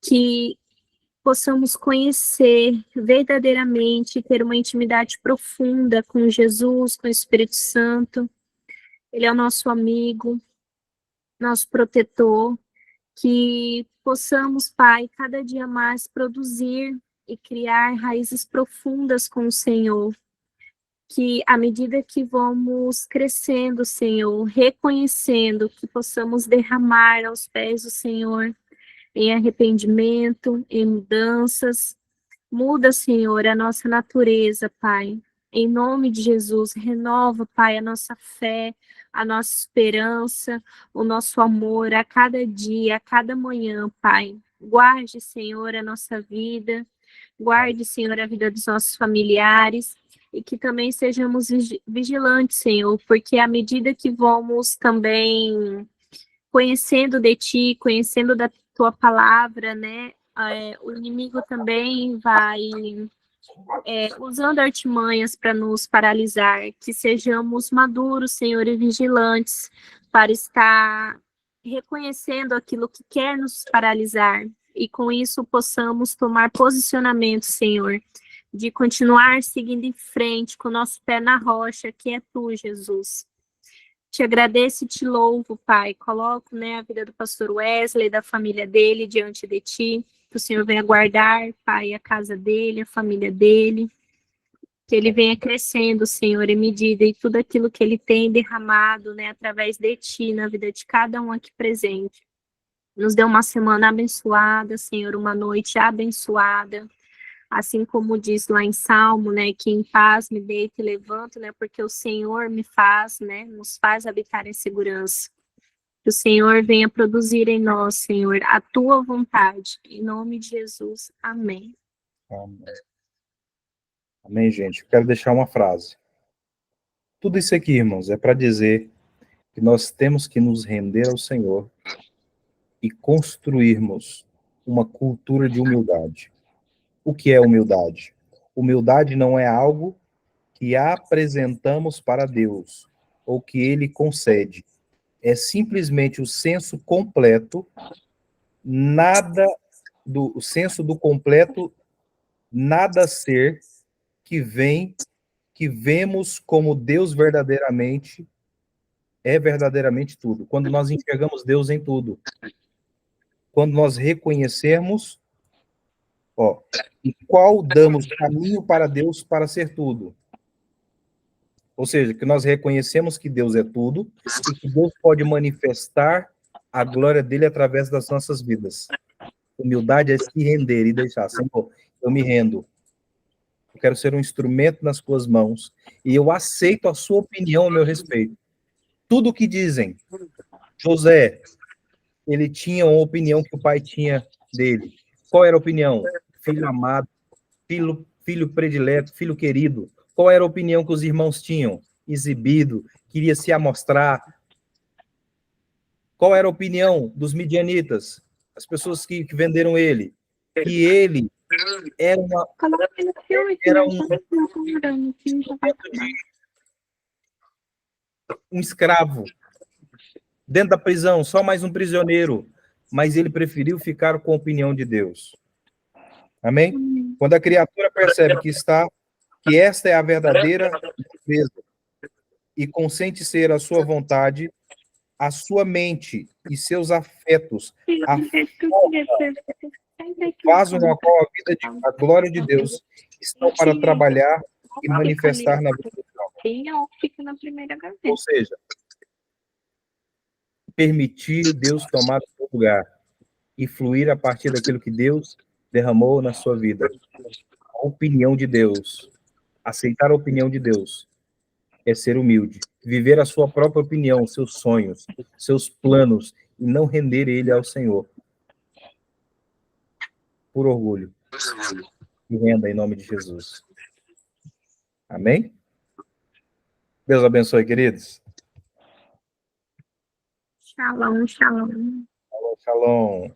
Speaker 2: Que possamos conhecer verdadeiramente, ter uma intimidade profunda com Jesus, com o Espírito Santo. Ele é o nosso amigo, nosso protetor. Que possamos, Pai, cada dia mais produzir e criar raízes profundas com o Senhor. Que à medida que vamos crescendo, Senhor, reconhecendo, que possamos derramar aos pés do Senhor em arrependimento, em mudanças. Muda, Senhor, a nossa natureza, Pai. Em nome de Jesus, renova, Pai, a nossa fé, a nossa esperança, o nosso amor a cada dia, a cada manhã, Pai. Guarde, Senhor, a nossa vida. Guarde, Senhor, a vida dos nossos familiares. E que também sejamos vigilantes, Senhor, porque à medida que vamos também conhecendo de Ti, conhecendo da Tua palavra, né? O inimigo também vai usando artimanhas para nos paralisar, que sejamos maduros, Senhor, e vigilantes para estar reconhecendo aquilo que quer nos paralisar e com isso possamos tomar posicionamento, Senhor, de continuar seguindo em frente com o nosso pé na rocha, que é Tu, Jesus. Te agradeço e te louvo, Pai. Coloco, né, a vida do pastor Wesley, da família dele, diante de Ti. Que o Senhor venha guardar, Pai, a casa dele, a família dele. Que ele venha crescendo, Senhor, em medida e tudo aquilo que ele tem derramado, né, através de Ti, na vida de cada um aqui presente. Nos dê uma semana abençoada, Senhor, uma noite abençoada. Assim como diz lá em Salmo, né, que em paz me deito e levanto, né, porque o Senhor me faz, né, nos faz habitar em segurança. Que o Senhor venha produzir em nós, Senhor, a Tua vontade. Em nome de Jesus, amém.
Speaker 1: Amém. Amém, gente. Eu quero deixar uma frase. Tudo isso aqui, irmãos, é para dizer que nós temos que nos render ao Senhor e construirmos uma cultura de humildade. O que é humildade? Humildade não é algo que apresentamos para Deus ou que Ele concede. É simplesmente o senso completo, o senso do completo nada ser que vemos como Deus verdadeiramente é verdadeiramente tudo. Quando nós enxergamos Deus em tudo. Quando nós reconhecermos, em qual damos caminho para Deus para ser tudo. Ou seja, que nós reconhecemos que Deus é tudo e que Deus pode manifestar a glória dele através das nossas vidas. Humildade é se render e deixar, Senhor, eu me rendo. Eu quero ser um instrumento nas tuas mãos e eu aceito a sua opinião a meu respeito. Tudo o que dizem. José, ele tinha uma opinião que o pai tinha dele. Qual era a opinião? Filho amado, filho predileto, filho querido. Qual era a opinião que os irmãos tinham? Exibido, queria se amostrar. Qual era a opinião dos midianitas? As pessoas que venderam ele? Que ele era uma, era um escravo dentro da prisão, só mais um prisioneiro, mas ele preferiu ficar com a opinião de Deus. Amém? Quando a criatura percebe que esta é a verdadeira natureza e consente ser a sua vontade, a sua mente e seus afetos, a vaso no qual a glória de Deus estão para trabalhar e manifestar na vida do homem. Ou seja, permitir Deus tomar o seu lugar e fluir a partir daquilo que Deus derramou na sua vida. A opinião de Deus, aceitar a opinião de Deus, é ser humilde, viver a sua própria opinião, seus sonhos, seus planos, e não render ele ao Senhor. Por orgulho. E renda em nome de Jesus. Amém? Deus abençoe, queridos.
Speaker 2: Shalom, shalom.
Speaker 1: Shalom.